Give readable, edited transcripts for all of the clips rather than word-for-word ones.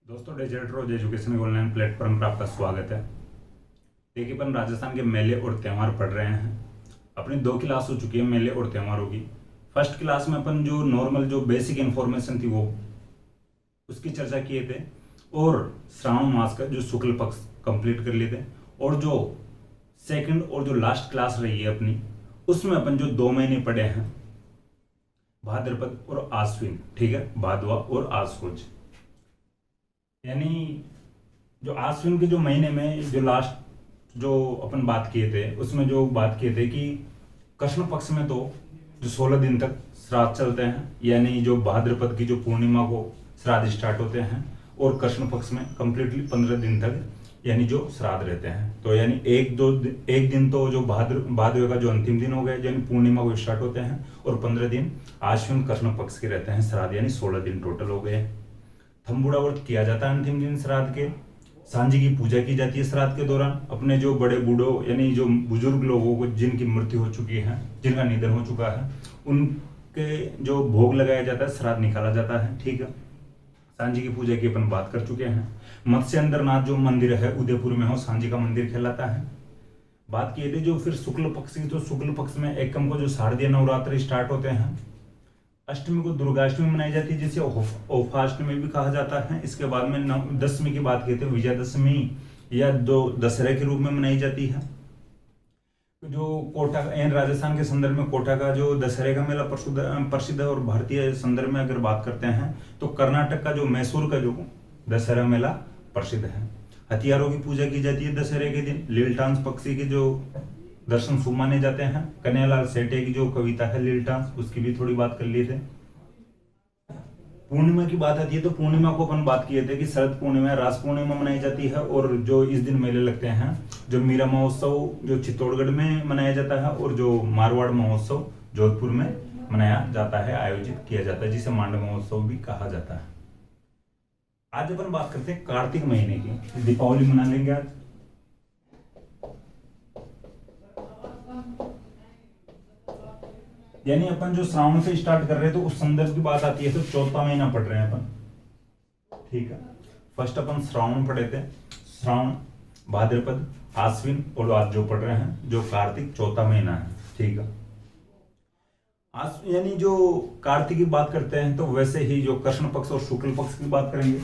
दोस्तों, डिजिटल रोज education online platform पर आपका स्वागत है। देखिए, अपन राजस्थान के मेले और त्यौहार पढ़ रहे हैं। अपनी 2 क्लास हो चुकी है मेले और त्योहारों की। फर्स्ट क्लास में अपन जो नॉर्मल जो बेसिक इन्फॉर्मेशन थी वो उसकी चर्चा किए थे, और श्रावण मास का जो शुक्ल पक्ष कंप्लीट कर लिए थे। और जो सेकंड और जो लास्ट क्लास रही है अपनी, उसमें अपन जो 2 महीने पढ़े हैं, भाद्रपद और आश्विन, ठीक है, भादवा और आश्वज, यानी जो आश्विन के जो महीने में जो लास्ट जो अपन बात किए थे, उसमें जो बात किए थे कि कृष्ण पक्ष में तो जो 16 दिन तक श्राद्ध चलते हैं, यानी जो भाद्रपद की जो पूर्णिमा को श्राद्ध स्टार्ट होते हैं, और कृष्ण पक्ष में कंप्लीटली 15 दिन तक यानी जो श्राद्ध रहते हैं। तो यानी एक दिन तो जो भाद्र का जो अंतिम दिन हो गए, यानी पूर्णिमा को स्टार्ट होते हैं, और 15 दिन आश्विन कृष्ण पक्ष के रहते हैं श्राद्ध, यानी 16 दिन टोटल हो गए। थम्बुड़ा व्रत किया जाता है अंतिम दिन श्राद्ध के। सांझी की पूजा की जाती है श्राद्ध के दौरान। अपने जो बड़े बूढ़ों यानी जो बुजुर्ग लोगों को जिनकी मृत्यु हो चुकी है, जिनका निधन हो चुका है, उनके जो भोग लगाया जाता है, श्राद्ध निकाला जाता है, ठीक है। सांझी की पूजा की अपन बात कर चुके हैं। मत्स्येंद्रनाथ जो मंदिर है उदयपुर में हो, सांझी का मंदिर कहलाता है। बात किए थे जो फिर शुक्ल पक्ष की, तो शुक्ल पक्ष में एकम को जो शारदीय नवरात्र स्टार्ट होते हैं। अष्टमी को दुर्गाष्टमी मनाई जाती है, जिसे औफाष्टमी भी कहा जाता है। इसके बाद में दशमी की बात कहते हैं, विजयदशमी या जो दशहरे के रूप में मनाई जाती है। जो कोटा राजस्थान के संदर्भ में कोटा का जो दशहरे का मेला प्रसिद्ध है, और भारतीय संदर्भ में अगर बात करते हैं तो कर्नाटक का जो मैसूर का जो दशहरा मेला प्रसिद्ध है। हथियारों की पूजा की जाती है दशहरे के दिन। लीलटांस पक्षी के जो दर्शन शुभ माने जाते हैं। कन्हैयालाल सेठे की जो कविता है लीलटांस, उसकी भी थोड़ी बात कर लिए थे। पूर्णिमा की बात आती है तो पूर्णिमा को अपन बात किए थे कि शरद पूर्णिमा, रास पूर्णिमा मनाई जाती है, और जो इस दिन मेले लगते हैं, जो मीरा महोत्सव जो चित्तौड़गढ़ में मनाया जाता है, और जो मारवाड़ महोत्सव जोधपुर में मनाया जाता है, आयोजित किया जाता है, जिसे मांड महोत्सव भी कहा जाता है। आज अपन बात करते हैं कार्तिक महीने की। दीपावली मना लेंगे आज। यानी अपन जो श्रावण से स्टार्ट कर रहे हैं तो उस संदर्भ की बात आती है, तो 4था महीना पढ़ रहे हैं अपन, ठीक है। फर्स्ट अपन श्रावण पढ़े थे, श्रावण, भाद्रपद, आश्विन, और आज जो पढ़ रहे हैं जो कार्तिक 4था महीना है, ठीक है। यानी जो कार्तिक की बात करते हैं तो वैसे ही जो कृष्ण पक्ष और शुक्ल पक्ष की बात करेंगे।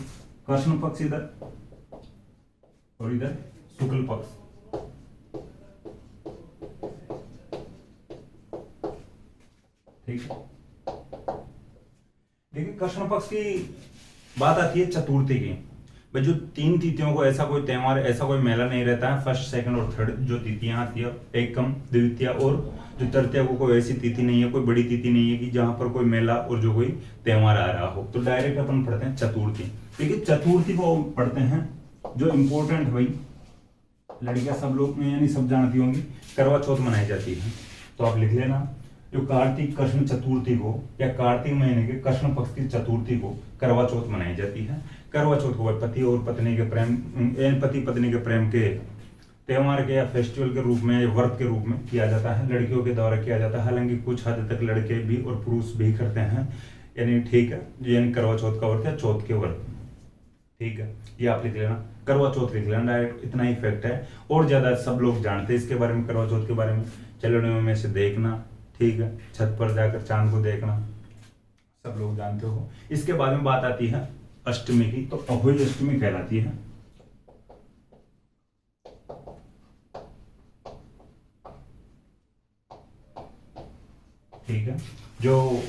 कृष्ण पक्ष इधर और इधर शुक्ल पक्ष, ठीक है। देखिए, कृष्ण पक्ष की बात आती है चतुर्थी की। भाई जो 3 तिथियों को ऐसा कोई त्यौहार, ऐसा कोई मेला नहीं रहता है। फर्स्ट, सेकंड और थर्ड जो तिथियां आती है, एकम, द्वितीया और जो तृतीया को कोई ऐसी तिथि नहीं है, कोई बड़ी तिथि नहीं है कि जहां पर कोई मेला और जो कोई त्यौहार आ रहा हो। तो डायरेक्ट अपन पढ़ते हैं चतुर्थी। देखिए, चतुर्थी को पढ़ते हैं जो इम्पोर्टेंट, भाई लड़कियां सब लोग यानी सब जानती होंगी, करवा चौथ मनाई जाती है। तो आप लिख लेना, जो कार्तिक कृष्ण चतुर्थी को या कार्तिक महीने के कृष्ण पक्ष की चतुर्थी को करवा चौथ मनाई जाती है। करवा चौथ को पति और पत्नी के प्रेम, पति पत्नी के प्रेम के त्यौहार के या फेस्टिवल के रूप में या व्रत के रूप में किया जाता है, लड़कियों के द्वारा किया जाता है। हालांकि कुछ हद तक लड़के भी और पुरुष भी करते हैं, यानी ठीक है, यानी करवा चौथ का व्रत या चौथ के व्रत, ठीक है। ये आप लिख लेना, करवा चौथ लिख लेना डायरेक्ट, इतना ही फैक्ट है। और ज्यादा सब लोग जानते हैं इसके बारे में, करवा चौथ के बारे में। चलो में से देखना, ठीक है, छत पर जाकर चांद को देखना, सब लोग जानते हो। इसके बाद में बात आती है अष्टमी की, तो अहोई अष्टमी कहलाती है। ठीक है, जो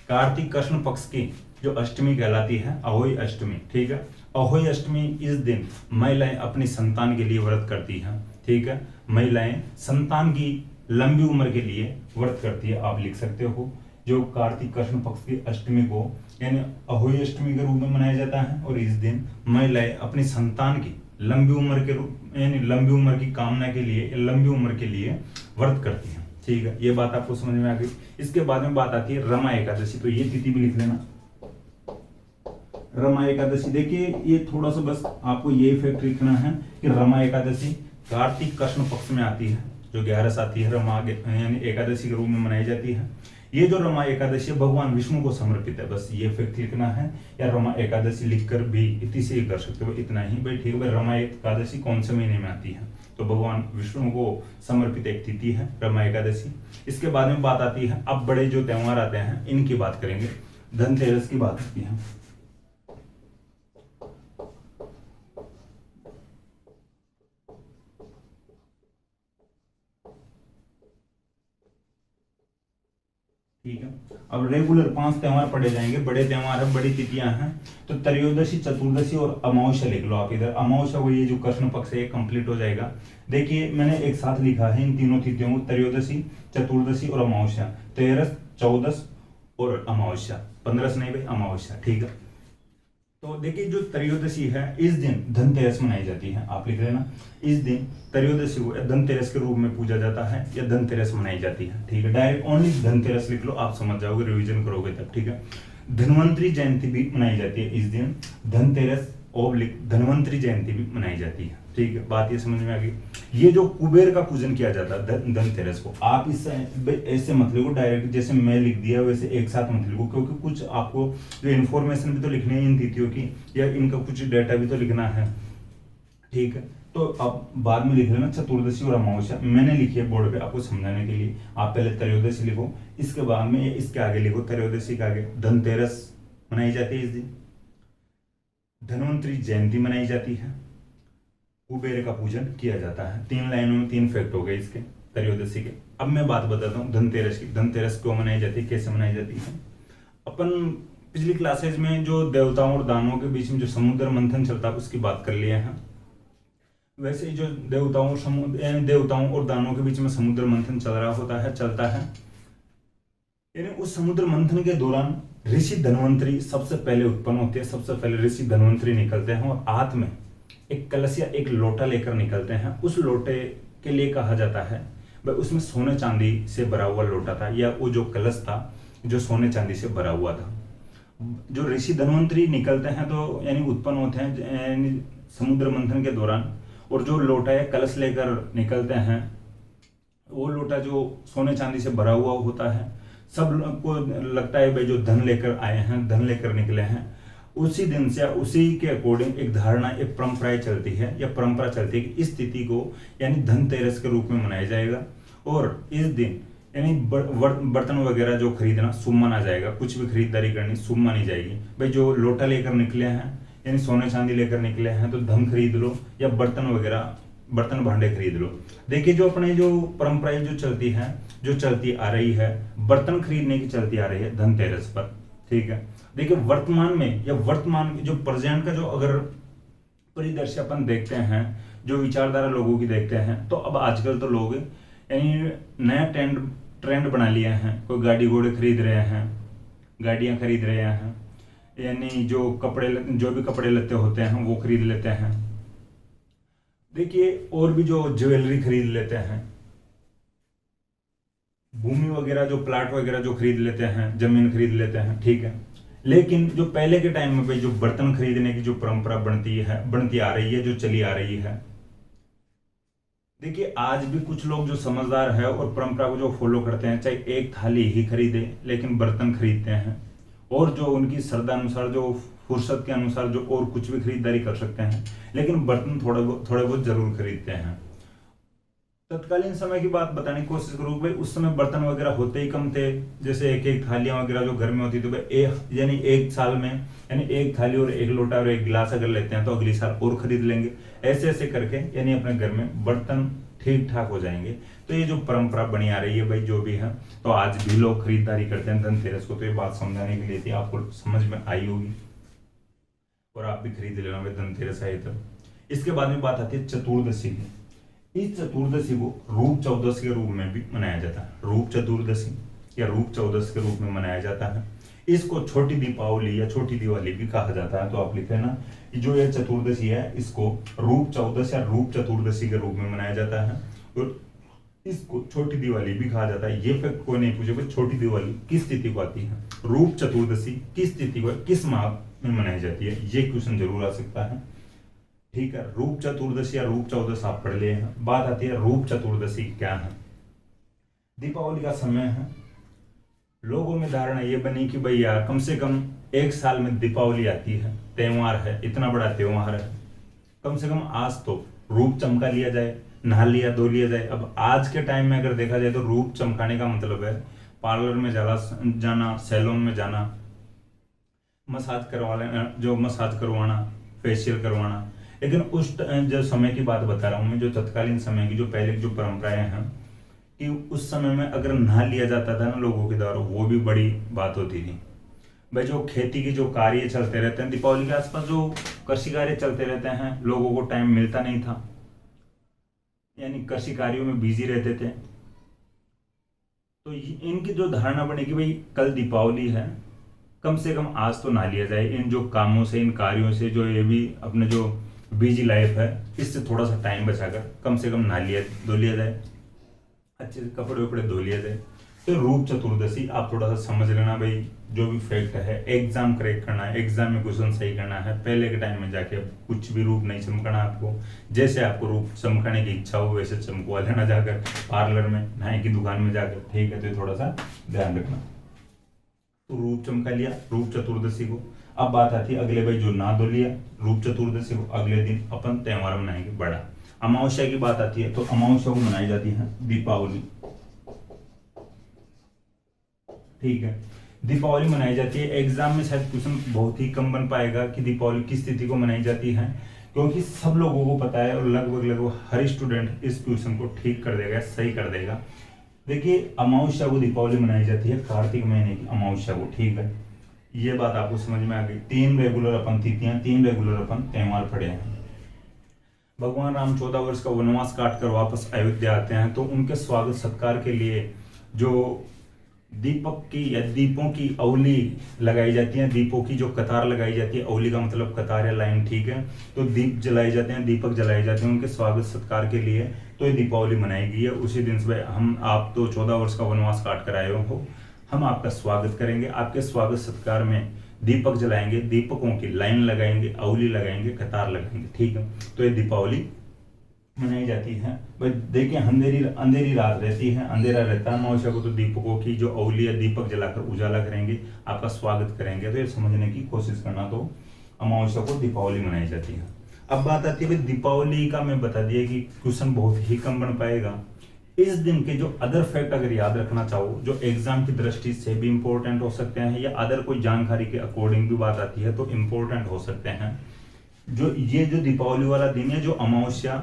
कार्तिक कृष्ण पक्ष की जो अष्टमी कहलाती है, अहोई अष्टमी, ठीक है। अहोई अष्टमी इस दिन महिलाएं अपनी संतान के लिए व्रत करती हैं, ठीक है। महिलाएं संतान की लंबी उम्र के लिए व्रत करती है, आप लिख सकते हो। जो कार्तिक कृष्ण पक्ष की अष्टमी को यानी अहोई अष्टमी के रूप में मनाया जाता है, और इस दिन महिलाएं अपनी संतान की लंबी उम्र के रूप यानी लंबी उम्र की कामना के लिए, लंबी उम्र के लिए व्रत करती हैं, ठीक है। ये बात आपको समझ में आ गई। इसके बाद में बात आती है रमा एकादशी, तो ये तिथि भी लिख लेना, रमा एकादशी। देखिए, ये थोड़ा सा बस आपको ये फैक्ट लिखना है कि रमा एकादशी कार्तिक कृष्ण पक्ष में आती है, जो 11 आती है रमा यानी एकादशी के रूप में मनाई जाती है। ये जो रमा एकादशी भगवान विष्णु को समर्पित है, बस ये फैक्ट लिखना है, या रमा एकादशी लिखकर भी इतनी से ही कर सकते हो, इतना ही भाई ठीक है भाई। रमा एकादशी कौन से महीने में आती है, तो भगवान विष्णु को समर्पित एक तिथि है रमा एकादशी। इसके बाद में बात आती है, अब बड़े जो त्योहार आते हैं इनकी बात करेंगे। धनतेरस की बात आती है। ठीक है, अब रेगुलर 5 त्योहार पढ़े जाएंगे, बड़े त्योहार है, बड़ी तिथियां हैं। तो त्रयोदशी, चतुर्दशी और अमावस्या लिख लो आप इधर। अमावस्या वो ये जो कृष्ण पक्ष है कंप्लीट हो जाएगा। देखिए मैंने एक साथ लिखा है इन तीनों तिथियों को, त्रयोदशी, चतुर्दशी और अमावस्या। 13, 14 और अमावस्या, 15 नहीं भाई, अमावस्या। ठीक है, तो देखिए जो त्रयोदशी है इस दिन धनतेरस मनाई जाती है, आप लिख लेना। इस दिन त्रयोदशी को धनतेरस के रूप में पूजा जाता है या धनतेरस मनाई जाती है। ठीक है, डायरेक्ट ओनली धनतेरस लिख लो, आप समझ जाओगे, रिवीजन करोगे तब। ठीक है, धन्वंतरी जयंती भी मनाई जाती है इस दिन। धनतेरस ओब्लिक धन्वंतरी जयंती भी मनाई जाती है। ठीक है, बात ये समझ में आ गई। ये जो कुबेर का पूजन किया जाता है धनतेरस को, आप इस ऐसे मत लिखो डायरेक्ट, जैसे मैं लिख दिया वैसे एक साथ मत लिखो, क्योंकि कुछ आपको जो इन्फॉर्मेशन भी तो लिखनी है इन तिथियों की, या इनका कुछ डेटा भी तो लिखना है। ठीक है, तो अब बाद में लिख लेना चतुर्दशी और अमावस्या, मैंने लिखी है बोर्ड पे आपको समझाने के लिए। आप पहले त्रयोदशी लिखो, इसके बाद में इसके आगे लिखो, त्रयोदशी के आगे धनतेरस मनाई जाती है इस दिन। धन्वंतरी जयंती मनाई जाती है, कुबेर का पूजन किया जाता है। 3 लाइनों में 3 फैक्ट हो गए इसके त्रयोदशी के। अब मैं बात बताता हूँ धनतेरस की। धनतेरस क्यों मनाई जाती है, कैसे मनाई जाती है। अपन पिछली क्लासेज में जो देवताओं और दानवों के बीच में जो समुद्र मंथन चलता है उसकी बात कर लिए हैं। वैसे ही जो देवताओं और दानवों के बीच में समुद्र मंथन चलता है, यानी उस समुद्र मंथन के दौरान ऋषि धन्वंतरी सबसे पहले उत्पन्न होते हैं। सबसे पहले ऋषि धन्वंतरी निकलते हैं और हाथ में एक कलश या एक लोटा लेकर निकलते हैं। उस लोटे के लिए कहा जाता है भाई उसमें सोने चांदी से भरा हुआ लोटा था, या वो जो कलश था जो सोने चांदी से भरा हुआ था। जो ऋषि धन्वंतरी निकलते हैं तो यानी उत्पन्न होते हैं यानी समुद्र मंथन के दौरान, और जो लोटा या कलश लेकर निकलते हैं वो लोटा जो सोने चांदी से भरा हुआ होता है। सब को लगता है भाई जो धन लेकर आए हैं, धन लेकर निकले हैं। उसी दिन से उसी के अकॉर्डिंग एक धारणा, एक परंपरा चलती है कि इस तिथि को यानी धनतेरस के रूप में मनाया जाएगा। और इस दिन यानी बर्तन वगैरह जो खरीदना शुभ माना जाएगा, कुछ भी खरीदारी करनी शुभ मानी जाएगी। भाई जो लोटा लेकर निकले हैं यानी सोने चांदी लेकर निकले हैं तो धन खरीद लो, या बर्तन भांडे खरीद लो। देखिए जो अपने जो परंपराएं जो चलती आ रही है, बर्तन खरीदने की चलती आ रही है धनतेरस पर। ठीक है, देखिए वर्तमान जो प्रेजेंट का जो अगर परिदृश्य अपन देखते हैं, जो विचारधारा लोगों की देखते हैं, तो अब आजकल तो लोग यानी नया ट्रेंड बना लिया है। कोई गाड़ी घोड़े खरीद रहे हैं, गाड़ियां खरीद रहे हैं, यानी जो भी कपड़े लत्ते होते हैं वो खरीद लेते हैं। देखिए और भी जो ज्वेलरी खरीद लेते हैं, भूमि वगैरह जो प्लाट वगैरह जो खरीद लेते हैं, जमीन खरीद लेते हैं। ठीक है, लेकिन जो पहले के टाइम में जो बर्तन खरीदने की जो परंपरा बनती आ रही है, जो चली आ रही है, देखिए आज भी कुछ लोग जो समझदार है और परंपरा को जो फॉलो करते हैं, चाहे एक थाली ही खरीदे लेकिन बर्तन खरीदते हैं, और जो उनकी श्रद्धा अनुसार जो फुर्सत के अनुसार जो और कुछ भी खरीदारी कर सकते हैं, लेकिन बर्तन थोड़े बहुत जरूर खरीदते हैं। तत्कालीन समय की बात बताने की कोशिश करूँ भाई, उस समय बर्तन वगैरह होते ही कम थे। जैसे एक थालियां वगैरह जो घर में होती थी भाई, यानी एक साल में यानी एक थाली और एक लोटा और एक गिलास अगर लेते हैं तो अगली साल और खरीद लेंगे। ऐसे करके यानी अपने घर में बर्तन ठीक ठाक हो जाएंगे। तो ये जो परंपरा बनी आ रही है भाई जो भी है, तो आज भी लोग खरीदारी करते हैं धनतेरस को। तो ये बात समझाने के लिए थी, आपको समझ में आई होगी और आप भी खरीद लेना भाई धनतेरस आए तो। इसके बाद में बात आती है चतुर्दशी की। इस चतुर्दशी को रूप चौदशी के रूप में भी मनाया जाता है। रूप चतुर्दशी या रूप चौदश के रूप में मनाया जाता है। इसको छोटी दीपावली या छोटी दिवाली भी कहा जाता है। तो आप लिखे ना, जो ये चतुर्दशी है इसको रूप चौदश या रूप चतुर्दशी के रूप में मनाया जाता है, और इसको छोटी दिवाली भी कहा जाता है। ये फैक्ट कोई नहीं पूछे भाई छोटी दिवाली किस तिथि को आती है, रूप चतुर्दशी किस तिथि को किस माह में मनाई जाती है, ये क्वेश्चन जरूर आ सकता है। ठीक है, रूप चतुर्दशी या रूप चौदस आप पढ़ लिए हैं। बात आती है रूप चतुर्दशी क्या है। दीपावली का समय है, लोगों में धारणा ये बनी कि भैया कम से कम एक साल में दीपावली आती है, त्योहार है, इतना बड़ा त्योहार है, कम से कम आज तो रूप चमका लिया जाए, नहा लिया धो लिया जाए। अब आज के टाइम में अगर देखा जाए तो रूप चमकाने का मतलब है पार्लर में जाना, सैलून में जाना, मसाज करवा लेना, जो मसाज करवाना, फेशियल करवाना। लेकिन उस जो समय की बात बता रहा हूँ मैं, जो तत्कालीन समय की, जो पहले की जो परंपराएं हैं, कि उस समय में अगर नहा लिया जाता था ना लोगों के द्वारा, वो भी बड़ी बात होती थी। भाई जो खेती के जो कार्य चलते रहते हैं, दीपावली के आसपास जो कृषि कार्य चलते रहते हैं, लोगों को टाइम मिलता नहीं था, यानी कृषि कार्यों में बिजी रहते थे। तो इनकी जो धारणा बनी कि भाई कल दीपावली है, कम से कम आज तो नहा लिया जाए, इन जो कामों से, इन कार्यों से, जो ये भी अपने जो बिजी लाइफ है, इससे थोड़ा सा टाइम बचाकर कम से कम नहा लिया धो लिया जाए, अच्छे से कपड़े वपड़े धो लिया जाए। तो रूप चतुर्दशी आप थोड़ा सा समझ लेना भाई, जो भी फैक्ट है, एग्जाम क्रैक करना है, एग्जाम में क्वेश्चन सही करना है, पहले के टाइम में जाके कुछ भी रूप नहीं चमकाना आपको, जैसे आपको रूप चमकाने की इच्छा हो वैसे चमकवा लेना जाकर पार्लर में, नाई की दुकान में जाकर, ठीक है। तो थोड़ा सा ध्यान रखना। तो रूप चमका लिया रूप चतुर्दशी को। अब बात आती है अगले भाई, जो ना धो लिया रूप चतुर्दशी को, अगले दिन अपन त्योहार मनाएंगे बड़ा। अमावस्या की बात आती है, तो अमावस्या को मनाई जाती है दीपावली, ठीक है। दीपावली मनाई जाती है, एग्जाम में शायद क्वेश्चन बहुत ही कम बन पाएगा कि दीपावली किस तिथि को मनाई जाती है, क्योंकि सब लोगों को पता है और लगभग हर स्टूडेंट इस क्वेश्चन को ठीक कर देगा, सही कर देगा। देखिए, अमावस्या को दीपावली मनाई जाती है, कार्तिक महीने की अमावस्या को, ठीक है। ये बात आपको समझ में आ गई। 3 रेगुलर अपन तिथियां, 3 रेगुलर अपन त्योहार पढ़े हैं। भगवान राम 14 वर्ष का वनवास काट कर वापस अयोध्या आते हैं, तो उनके स्वागत सत्कार के लिए जो दीपक की या दीपों की अवली लगाई जाती है, दीपों की जो कतार लगाई जाती है, अवली का मतलब कतार या लाइन, ठीक है। तो दीप जलाए जाते हैं, दीपक जलाए जाते हैं उनके स्वागत सत्कार के लिए। तो ये दीपावली मनाई गई है। उसी दिन से हम, आप तो 14 वर्ष का वनवास काट कर आए हो, हम आपका स्वागत करेंगे, आपके स्वागत सत्कार में दीपक जलाएंगे, दीपकों की लाइन लगाएंगे, अवली लगाएंगे, कतार लगाएंगे, ठीक है। तो ये दीपावली मनाई जाती है। भाई देखिए, अंधेरी रात रहती है, अंधेरा रहता है अमावस्या को, तो दीपकों की जो अवली है, दीपक जलाकर उजाला करेंगे, आपका स्वागत करेंगे। तो ये समझने की कोशिश करना, तो अमावस्या को दीपावली मनाई जाती है। अब बात आती है दीपावली का, मैं बता दिया कि क्वेश्चन बहुत ही कम बन पाएगा। इस दिन के जो अदर फैक्ट अगर याद रखना चाहो, जो एग्जाम की दृष्टि से भी इंपॉर्टेंट हो सकते हैं, या अदर कोई जानकारी के अकॉर्डिंग भी बात आती है तो इंपॉर्टेंट हो सकते हैं। जो ये जो दीपावली वाला दिन है, जो अमावस्या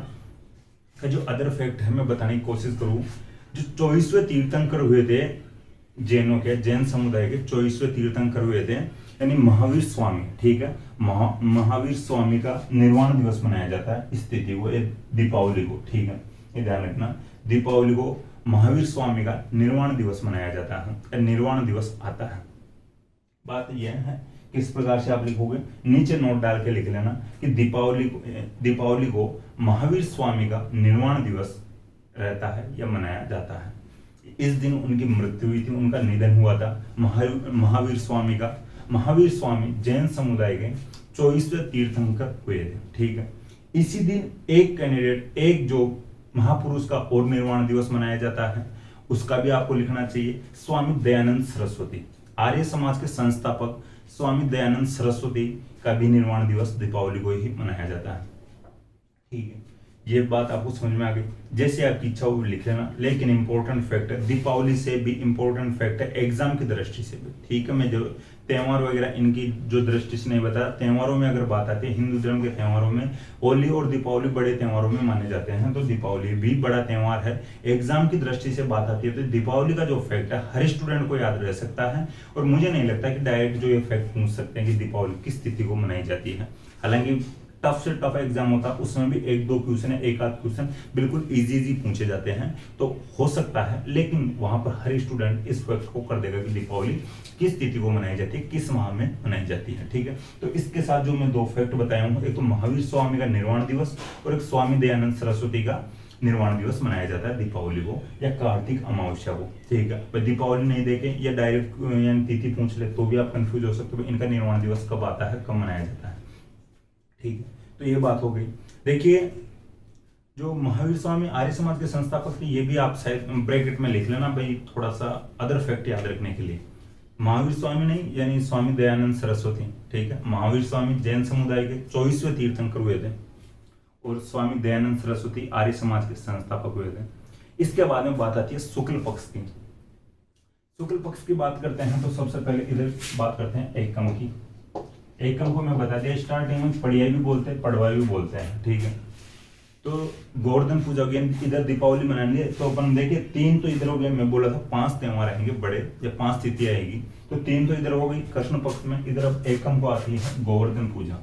का जो अदर फैक्ट है, मैं बताने की कोशिश करूं, जो 24वें तीर्थंकर हुए थे जैनों के, जैन समुदाय के 24वें तीर्थंकर हुए थे, यानी महावीर स्वामी, ठीक है। महावीर स्वामी का निर्वाण दिवस मनाया जाता है इस तिथि को, दीपावली को, ठीक है। ये ध्यान रखना, दीपावली को महावीर स्वामी का निर्वाण दिवस मनाया जाता है, निर्वाण दिवस आता है। बात यह है किस प्रकार से आप लिखोगे, नीचे नोट डाल के लिख लेना कि दीपावली को महावीर स्वामी का निर्वाण दिवस रहता है या मनाया जाता है। इस दिन उनकी मृत्यु हुई थी, उनका निधन हुआ था महावीर स्वामी का। महावीर स्वामी जैन समुदाय के 24वें तीर्थंकर हुए थे, ठीक है। इसी दिन एक कैंडिडेट, एक जो महापुरुष का और निर्वाण दिवस मनाया जाता है, उसका भी आपको लिखना चाहिए, स्वामी दयानंद सरस्वती, आर्य समाज के संस्थापक स्वामी दयानंद सरस्वती का भी निर्वाण दिवस दीपावली को ही मनाया जाता है, ठीक है। ये बात आपको समझ में आ गई। जैसे आपकी इच्छा हो लिख लेना, लेकिन इंपॉर्टेंट फैक्ट है, दीपावली से भी इंपॉर्टेंट फैक्ट है एग्जाम की दृष्टि से भी, ठीक है। मैं जो त्योहार वगैरह इनकी जो दृष्टि से नहीं बता, त्योहारों में अगर बात आती है, हिंदू धर्म के त्योहारों में होली और दीपावली बड़े त्योहारों में माने जाते हैं, तो दीपावली भी बड़ा त्योहार है। एग्जाम की दृष्टि से बात आती है तो दीपावली का जो फैक्ट है हर स्टूडेंट को याद रह सकता है, और मुझे नहीं लगता कि डायरेक्ट जो ये फैक्ट पूछ सकते हैं कि दीपावली किस तिथि को मनाई जाती है। हालांकि टफ से टफ एग्जाम होता है, उसमें भी 1-2 क्वेश्चन, एक आध क्वेश्चन बिल्कुल इजी पूछे जाते हैं, तो हो सकता है, लेकिन वहां पर हर स्टूडेंट इस फैक्ट को कर देगा कि दीपावली किस तिथि को मनाई जाती है, किस माह में मनाई जाती है, ठीक है। तो इसके साथ जो मैं 2 फैक्ट बताया हूँ, एक तो महावीर स्वामी का निर्वाण दिवस और एक स्वामी दयानंद सरस्वती का निर्वाण दिवस मनाया जाता है दीपावली को या कार्तिक अमावस्या को, ठीक है। दीपावली नहीं देखे या डायरेक्ट यानी तिथि पूछ ले तो भी आप कंफ्यूज हो सकते हो, इनका निर्वाण दिवस कब आता है, कब मनाया जाता है, ठीक है। तो ये बात हो गई। देखिए जो महावीर स्वामी आर्य समाज के संस्थापक थे, ये भी आप शायद ब्रैकेट में लिख लेना भाई, थोड़ा सा अदर फैक्ट याद रखने के लिए। महावीर स्वामी नहीं, यानी स्वामी दयानंद सरस्वती, ठीक है। महावीर स्वामी जैन समुदाय के 24वें तीर्थंकर हुए थे और स्वामी दयानंद सरस्वती आर्य समाज के संस्थापक हुए थे। इसके बाद में बात आती है शुक्ल पक्ष की। शुक्ल पक्ष की बात करते हैं तो सबसे पहले इधर बात करते हैं एकम की। एकम को मैं बता दिया स्टार्टिंग में, पड़िया भी बोलते हैं, पड़वा भी बोलते हैं, ठीक है। तो गोवर्धन पूजा की इधर दीपावली मनाएंगे तो अपन देखिए 3 तो इधर हो गए, मैं बोला था 5 त्योहार आएंगे बड़े या 5 तिथियां आएगी, तो 3 तो इधर हो गई कृष्ण पक्ष में। इधर अब एकम को आती है गोवर्धन पूजा।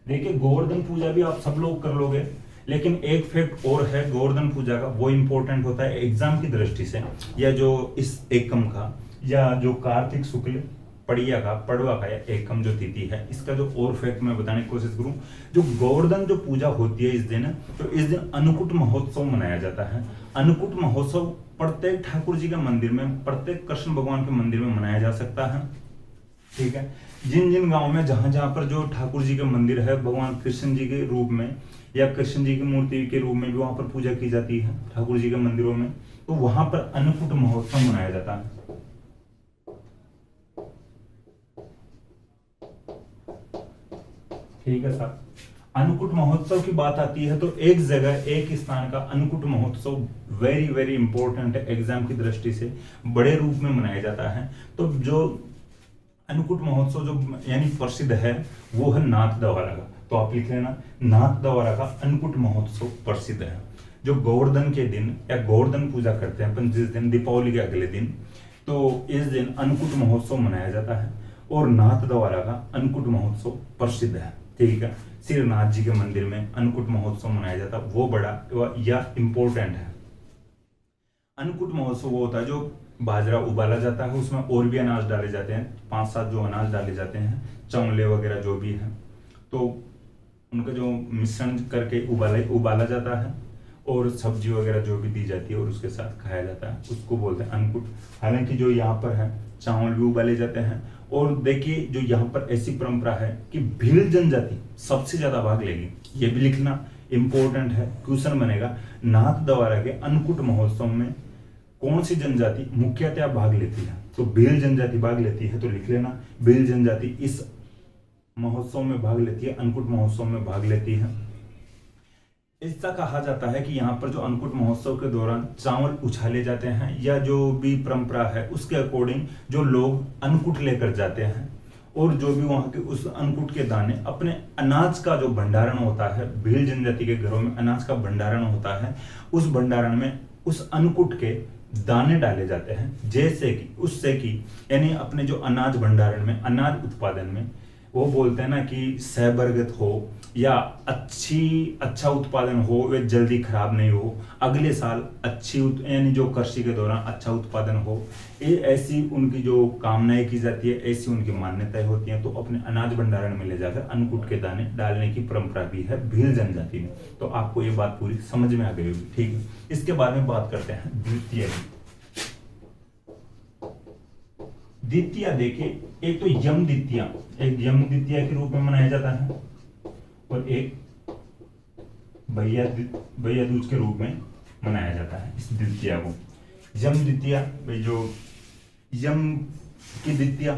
देखिए गोवर्धन पूजा भी आप सब लोग कर लोगे, लेकिन एक फैक्ट और है गोवर्धन पूजा का, वो इंपॉर्टेंट होता है एग्जाम की दृष्टि से, या जो इस एकम का या जो कार्तिक शुक्ल पड़िया का पड़वा का या एकम जो तिथि है, इसका जो और फैक्ट मैं बताने की कोशिश करूं, जो गोवर्धन जो पूजा होती है इस दिन, तो इस दिन अन्नकूट महोत्सव मनाया जाता है। अन्नकूट महोत्सव प्रत्येक ठाकुर जी के मंदिर में, प्रत्येक कृष्ण भगवान के मंदिर में मनाया जा सकता है, ठीक है। जिन जिन गांव में जहां जहां पर जो ठाकुर जी के मंदिर है, भगवान कृष्ण जी के रूप में या कृष्ण जी की मूर्ति के रूप में भी वहां पर पूजा की जाती है ठाकुर जी के मंदिरों में, तो वहां पर अन्नकूट महोत्सव मनाया जाता है। ठीक है साहब। अन्नकूट महोत्सव की बात आती है तो एक जगह एक स्थान का अन्नकूट महोत्सव वेरी वेरी इंपॉर्टेंट है, एग्जाम की दृष्टि से बड़े रूप में मनाया जाता है। तो जो अन्नकूट महोत्सव जो यानी प्रसिद्ध है वो है नाथ द्वारा का, तो आप लिख लेना नाथ द्वारा का अन्नकूट महोत्सव प्रसिद्ध है। जो गोवर्धन के दिन या गोवर्धन पूजा करते हैं अपन जिस दिन, दीपावली के अगले दिन, तो इस दिन अन्नकूट महोत्सव मनाया जाता है और नाथ द्वारा का अन्नकूट महोत्सव प्रसिद्ध है, ठीक है। श्रीनाथ जी के मंदिर में अन्नकूट महोत्सव मनाया जाता है, वो बड़ा या इंपॉर्टेंट है। अन्नकूट महोत्सव वो होता है जो बाजरा उबाला जाता है, उसमें और भी अनाज डाले जाते हैं, 5-7 जो अनाज डाले जाते हैं, चौले वगैरह जो भी है, तो उनका जो मिश्रण करके उबाला जाता है और सब्जी वगैरह जो भी दी जाती है और उसके साथ खाया जाता है, उसको बोलते हैं अन्नकूट। हालांकि जो यहाँ पर है चावल भी उबाले जाते हैं। और देखिए जो यहाँ पर ऐसी परंपरा है कि भील जनजाति सबसे ज्यादा भाग लेगी, ये भी लिखना इंपॉर्टेंट है, क्वेश्चन बनेगा। नाथ द्वारा के अन्नकूट महोत्सव में कौन सी जनजाति मुख्यतः भाग लेती है, तो भील जनजाति भाग लेती है, तो लिख लेना भील जनजाति इस महोत्सव में भाग लेती है, अन्नकूट महोत्सव में भाग लेती है। ऐसा कहा जाता है कि यहाँ पर जो अन्नकूट महोत्सव के दौरान चावल उछाले जाते हैं, या जो भी परंपरा है उसके अकॉर्डिंग जो लोग अन्नकूट लेकर जाते हैं और जो भी वहां के उस अन्नकूट के दाने अपने अनाज का जो भंडारण होता है, भील जनजाति के घरों में अनाज का भंडारण होता है, उस भंडारण में उस अन्नकूट के दाने डाले जाते हैं, जैसे कि उससे कि यानी अपने जो अनाज भंडारण में, अनाज उत्पादन में, वो बोलते हैं ना कि सहबरगत हो या अच्छा उत्पादन हो, वे जल्दी खराब नहीं हो, अगले साल अच्छी यानी जो कृषि के दौरान अच्छा उत्पादन हो, ये ऐसी उनकी जो कामनाएं की जाती है, ऐसी उनकी मान्यताएं होती हैं। तो अपने अनाज भंडारण में ले जाकर अन्नकूट के दाने डालने की परंपरा भी है भील जनजाति में। तो आपको ये बात पूरी समझ में आ गई होगी, ठीक है। इसके बारे में बात करते हैं द्वितीय। द्वितीया देखिए, एक तो यम द्वितीया, एक यम द्वितीया के रूप में मनाया जाता है और एक भैया दूज के रूप में मनाया जाता है इस द्वितीया को। यम द्वितीया, भाई जो यम की द्वितीया,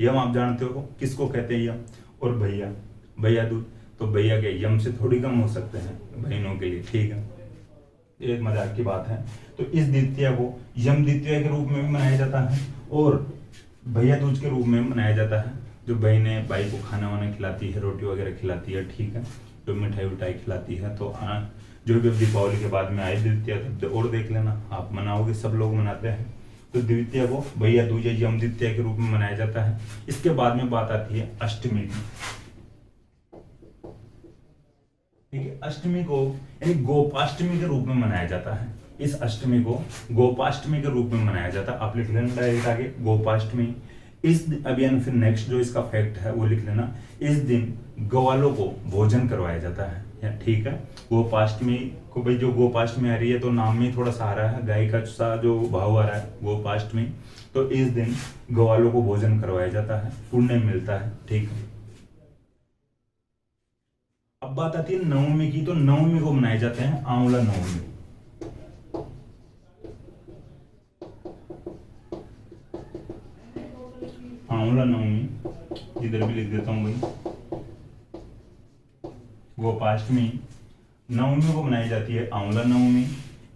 यम आप जानते हो किसको कहते हैं यम, और भैया दूज, तो भैया के यम से थोड़ी कम हो सकते हैं बहनों के लिए, ठीक है, एक मजाक की बात है। तो इस द्वितीया को यम द्वितीया के रूप में भी मनाया जाता है और भैया दूज के रूप में मनाया जाता है, जो बहनें भाई को खाना वाना खिलाती है, रोटी वगैरह खिलाती है, ठीक है, जो मिठाई उठाई खिलाती है। तो जो भी दीपावली के बाद में आए द्वितीया, तब और देख लेना, आप मनाओगे, सब लोग मनाते हैं। तो द्वितीया को भैया दूज या यम द्वितीया के रूप में मनाया जाता है। इसके बाद में बात आती है अष्टमी की, ठीक है। अष्टमी को यानी गोपाष्टमी के रूप में मनाया जाता है। इस अष्टमी को गोपाष्टमी के रूप में मनाया जाता है। आप लिख लेना डायरेक्ट आगे गोपाष्टमी। इस अभियान फिर नेक्स्ट जो इसका फैक्ट है वो लिख लेना, इस दिन ग्वालों को भोजन करवाया जाता है, ठीक है। गोपाष्टमी को, भाई जो गोपाष्टमी आ रही है तो नाम में थोड़ा सा आ रहा है, गाय का सा जो भाव आ रहा है गोपाष्टमी, तो इस दिन ग्वालों को भोजन करवाया जाता है, पुण्य मिलता है, ठीक है। बात आती है नवमी की, तो नवमी को मनाए जाते हैं आंवला नवमी। आंवला नवमी इधर भी लिख देता हूं भाई। गोपाष्टमी, नवमी को मनाई जाती है आंवला नवमी।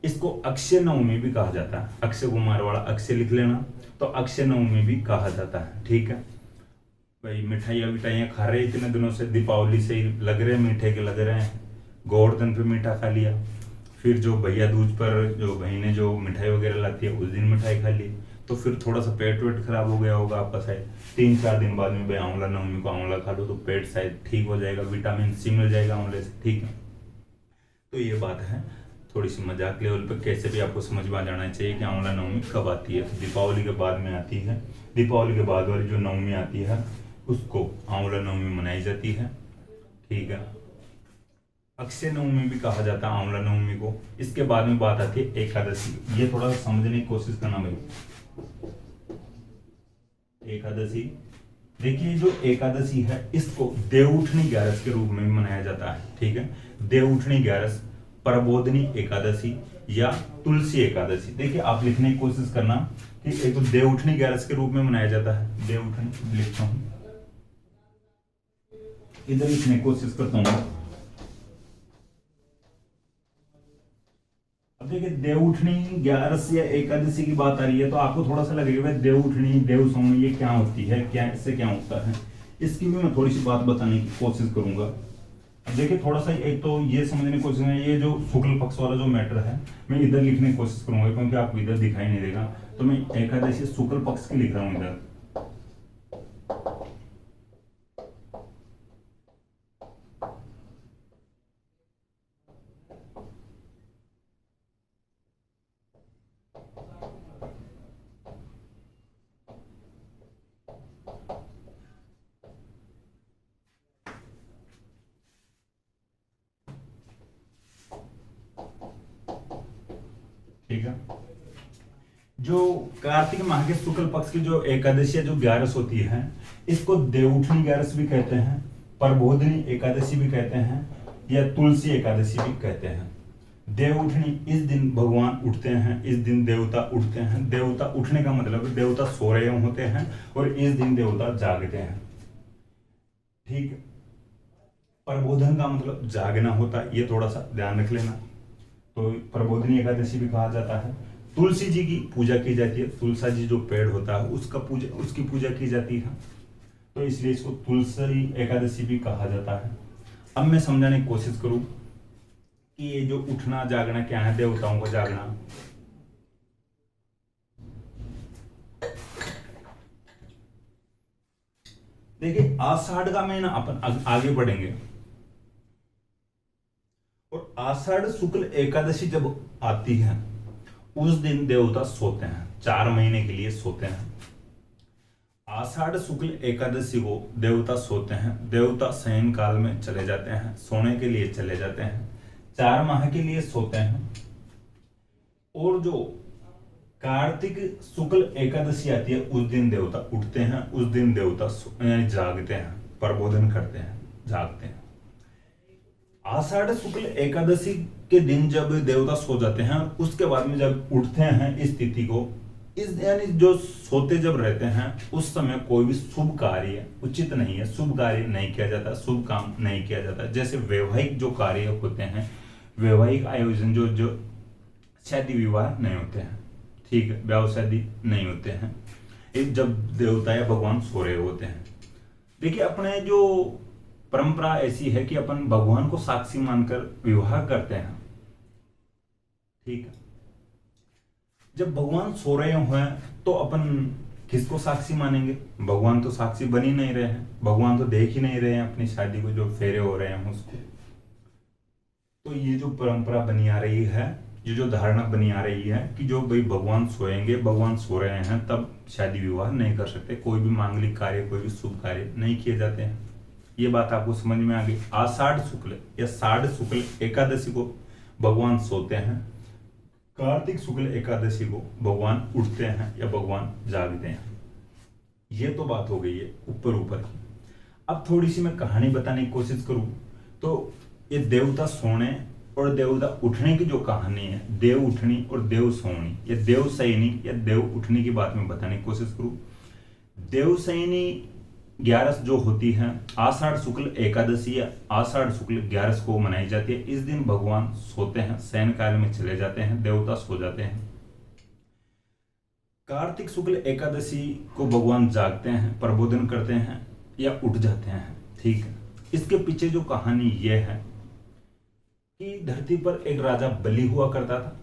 इसको अक्षय नवमी भी कहा जाता है, अक्षय कुमार वाला अक्षय लिख लेना, तो अक्षय नवमी भी कहा जाता है। ठीक है भाई, मिठाइयाँ विठाइयाँ खा रहे इतने दिनों से, दीपावली से ही लग रहे हैं मीठे के लग रहे हैं, गोवर्धन पे मीठा खा लिया, फिर जो भैया दूज पर जो बहनें जो मिठाई वगैरह लाती है उस दिन मिठाई खा ली, तो फिर थोड़ा सा पेट वेट खराब हो गया होगा आपका शायद। 3-4 दिन बाद में भाई आंवला नवमी को आंवला खा लो तो पेट शायद ठीक हो जाएगा, विटामिन सी मिल जाएगा आंवले से। ठीक है, तो ये बात है, थोड़ी सी मजाक लेवल पर कैसे भी आपको समझ में आ जाना चाहिए कि आंवला नवमी कब आती है। तो दीपावली के बाद में आती है, दीपावली के बाद वाली जो नवमी आती है उसको आंवला नवमी मनाई जाती है। ठीक है, अक्षय नवमी भी कहा जाता है आंवला नवमी को। इसके बाद में बात आती है एकादशी, ये थोड़ा सा समझने की कोशिश करना भाई। एकादशी, देखिए जो एकादशी है इसको देवउठनी ग्यारस के रूप में भी मनाया जाता है। ठीक है, देवउठनी ग्यारस, प्रबोधनी एकादशी या तुलसी एकादशी। देखिए आप लिखने की कोशिश करना कि एक तो देवउठनी ग्यारस के रूप में मनाया जाता है, देवउठनी लिखता हूं, इधर लिखने की कोशिश करता हूं। अब देखिए देवउठनी ग्यारस या एकादशी की बात आ रही है तो आपको थोड़ा सा लगेगा भाई देवउठनी देवसौनी ये क्या होती है, क्या इससे क्या होता है, इसकी भी मैं थोड़ी सी बात बताने की कोशिश करूंगा। अब देखिए थोड़ा सा एक तो ये समझने की कोशिश है, ये जो शुक्ल पक्ष वाला जो मैटर है मैं इधर लिखने की कोशिश करूंगा क्योंकि आपको इधर दिखाई नहीं देगा, तो मैं एकादशी शुक्ल पक्ष की लिख रहा हूँ इधर। ठीक है, जो कार्तिक माह के शुक्ल पक्ष की जो एकादशी या जो ग्यारस होती है इसको देवउठनी ग्यारस भी कहते हैं, प्रबोधनी एकादशी भी कहते हैं या तुलसी एकादशी भी कहते हैं। देवउठनी, इस दिन भगवान उठते हैं, इस दिन देवता उठते हैं। देवता उठने का मतलब है देवता सो रहे होते हैं और इस दिन देवता जागते हैं। ठीक, प्रबोधन का मतलब जागना होता है, ये थोड़ा सा ध्यान रख लेना, तो प्रबोधनी एकादशी भी कहा जाता है। तुलसी जी की पूजा की जाती है, तुलसा जी जो पेड़ होता है उसकी पूजा की जाती है, तो इसलिए इसको तुलसी एकादशी भी कहा जाता है। अब मैं समझाने की कोशिश करूं कि ये जो उठना जागना क्या है, देवताओं का जागना। देखिए आषाढ़ का महीना अपन आगे बढ़ेंगे और आषाढ़ शुक्ल एकादशी जब आती है उस दिन देवता सोते हैं, 4 महीने के लिए सोते हैं। आषाढ़ शुक्ल एकादशी को देवता सोते हैं, देवता शयन काल में चले जाते हैं, सोने के लिए चले जाते हैं, 4 माह के लिए सोते हैं। और जो कार्तिक शुक्ल एकादशी आती है उस दिन देवता उठते हैं, उस दिन देवता यानी जागते हैं, प्रबोधन करते हैं, जागते हैं। आषाढ़ शुक्ल एकादशी के दिन जब देवता सो जाते हैं उसके बाद में जब उठते हैं इस तिथि को, इस यानी जो सोते जब रहते हैं उस समय कोई भी शुभ कार्य उचित नहीं है, शुभ कार्य नहीं किया जाता, शुभ काम नहीं किया जाता। जैसे वैवाहिक जो कार्य होते हैं, वैवाहिक आयोजन जो शादी विवाह नहीं होते हैं, ठीक है, ब्याह शादी नहीं होते हैं एक जब देवता या भगवान सो रहे होते हैं। देखिए अपने जो परंपरा ऐसी है कि अपन भगवान को साक्षी मानकर विवाह करते हैं। ठीक है, जब भगवान सो रहे हो तो अपन किसको साक्षी मानेंगे? भगवान तो साक्षी बन ही नहीं रहे हैं, भगवान तो देख ही नहीं रहे हैं अपनी शादी को, जो फेरे हो रहे हैं उसको। तो ये जो परंपरा बनी आ रही है, ये जो धारणा बनी आ रही है कि जो भाई भगवान सोएंगे, भगवान सो रहे हैं तब शादी विवाह नहीं कर सकते, कोई भी मांगलिक कार्य, कोई भी शुभ कार्य नहीं किए जाते हैं। ये बात आपको समझ में आ गई। आषाढ़ शुक्ल या साढ़ शुक्ल एकादशी को भगवान सोते हैं, कार्तिक शुक्ल एकादशी को भगवान उठते हैं या भगवान जागते हैं। ये तो बात हो गई है ऊपर ऊपर की। अब थोड़ी सी मैं कहानी बताने की कोशिश करूं तो ये देवता सोने और देवता उठने की जो कहानी है, देव उठनी और देव सोनी, ये देव सैनी या देव उठनी की बात मैं बताने की कोशिश करूं। देव सैनी 11 जो होती है आषाढ़ शुक्ल एकादशी या आषाढ़ शुक्ल 11 को मनाई जाती है। इस दिन भगवान सोते हैं, शयन काल में चले जाते हैं, देवता सो जाते हैं। कार्तिक शुक्ल एकादशी को भगवान जागते हैं, प्रबोधन करते हैं या उठ जाते हैं। ठीक है, इसके पीछे जो कहानी यह है कि धरती पर एक राजा बलि हुआ करता था।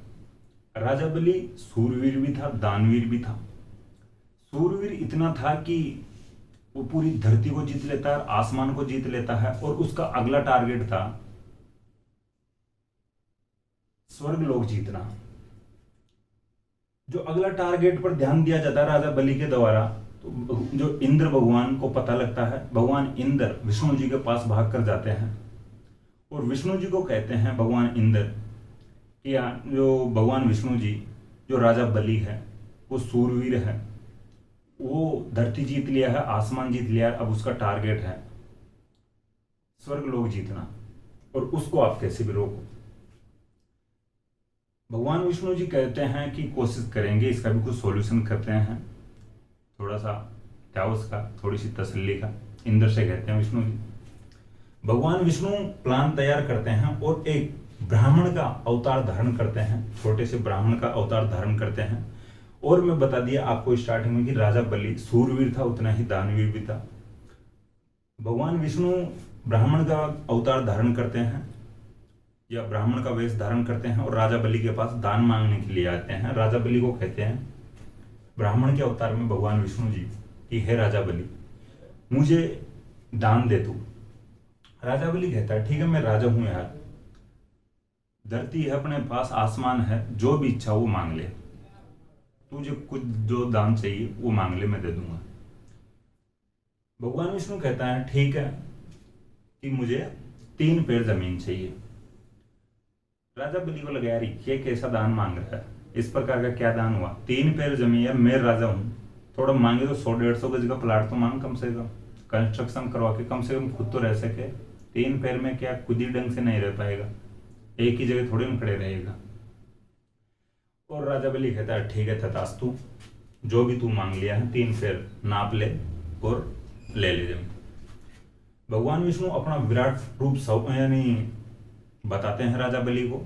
राजा बलि सूरवीर भी था, दानवीर भी था। सूरवीर इतना था कि वो पूरी धरती को जीत लेता है, आसमान को जीत लेता है, और उसका अगला टारगेट था स्वर्ग लोक जीतना। जो अगला टारगेट पर ध्यान दिया जाता है राजा बलि के द्वारा, तो जो इंद्र भगवान को पता लगता है, भगवान इंद्र विष्णु जी के पास भाग कर जाते हैं और विष्णु जी को कहते हैं भगवान इंद्र कि जो भगवान विष्णु जी, जो राजा बलि है वो सूरवीर है, वो धरती जीत लिया है, आसमान जीत लिया है, अब उसका टारगेट है स्वर्ग लोक जीतना, और उसको आप कैसे भी रोको। भगवान विष्णु जी कहते हैं कि कोशिश करेंगे, इसका भी कुछ सॉल्यूशन करते हैं। थोड़ा सा क्या उसका, थोड़ी सी तसल्ली का इंद्र से कहते हैं विष्णु जी। भगवान विष्णु प्लान तैयार करते हैं और एक ब्राह्मण का अवतार धारण करते हैं, छोटे से ब्राह्मण का अवतार धारण करते हैं। और मैं बता दिया आपको स्टार्टिंग में कि राजा बलि सूरवीर था, उतना ही दानवीर भी था। भगवान विष्णु ब्राह्मण का अवतार धारण करते हैं या ब्राह्मण का वेश धारण करते हैं और राजा बलि के पास दान मांगने के लिए आते हैं। राजा बलि को कहते हैं ब्राह्मण के अवतार में भगवान विष्णु जी कि हे राजा बलि, मुझे दान दे तू। राजा बलि कहता है ठीक है, मैं राजा हूं यार, धरती है अपने पास, आसमान है, जो भी इच्छा वो मांग ले, तुझे कुछ जो दान चाहिए वो मांग ले, मैं दे दूंगा। भगवान विष्णु कहता है ठीक है कि मुझे 3 पेड़ जमीन चाहिए। राजा बलि को लगा यार ये कैसा दान मांग रहा है, इस प्रकार का क्या दान हुआ, 3 पेड़ जमीन है, मैं राजा हूं, थोड़ा मांगे तो 100-150 गज का प्लाट तो मांग, कम से कम कंस्ट्रक्शन करवा के कम से कम खुद तो रह सके। 3 पेड़ में क्या खुद ही ढंग से नहीं रह पाएगा, एक ही जगह थोड़ी ना खड़े रहेगा। और राजा बलि कहता है ठीक है तथास्तु, जो भी तू मांग लिया है 3 पेड़ नाप ले और ले ले जमीन। भगवान विष्णु अपना विराट रूप यानी बताते हैं राजा बलि को।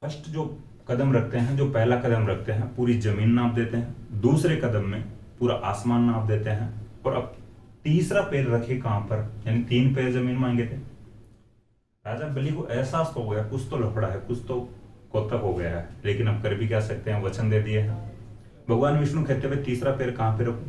फर्स्ट जो कदम रखते हैं, जो पहला कदम रखते हैं, पूरी जमीन नाप देते हैं। दूसरे कदम में पूरा आसमान नाप देते हैं। और अब तीसरा पैर रखे कहां पर, यानी 3 पैर जमीन मांगे थे। राजा बलि को एहसास हो गया कुछ तो लफड़ा है, कुछ तो कौतक हो गया है, लेकिन अब कर भी क्या सकते हैं, वचन दे दिए हैं। भगवान विष्णु कहते हुए तीसरा पैर कहां पे रखूं।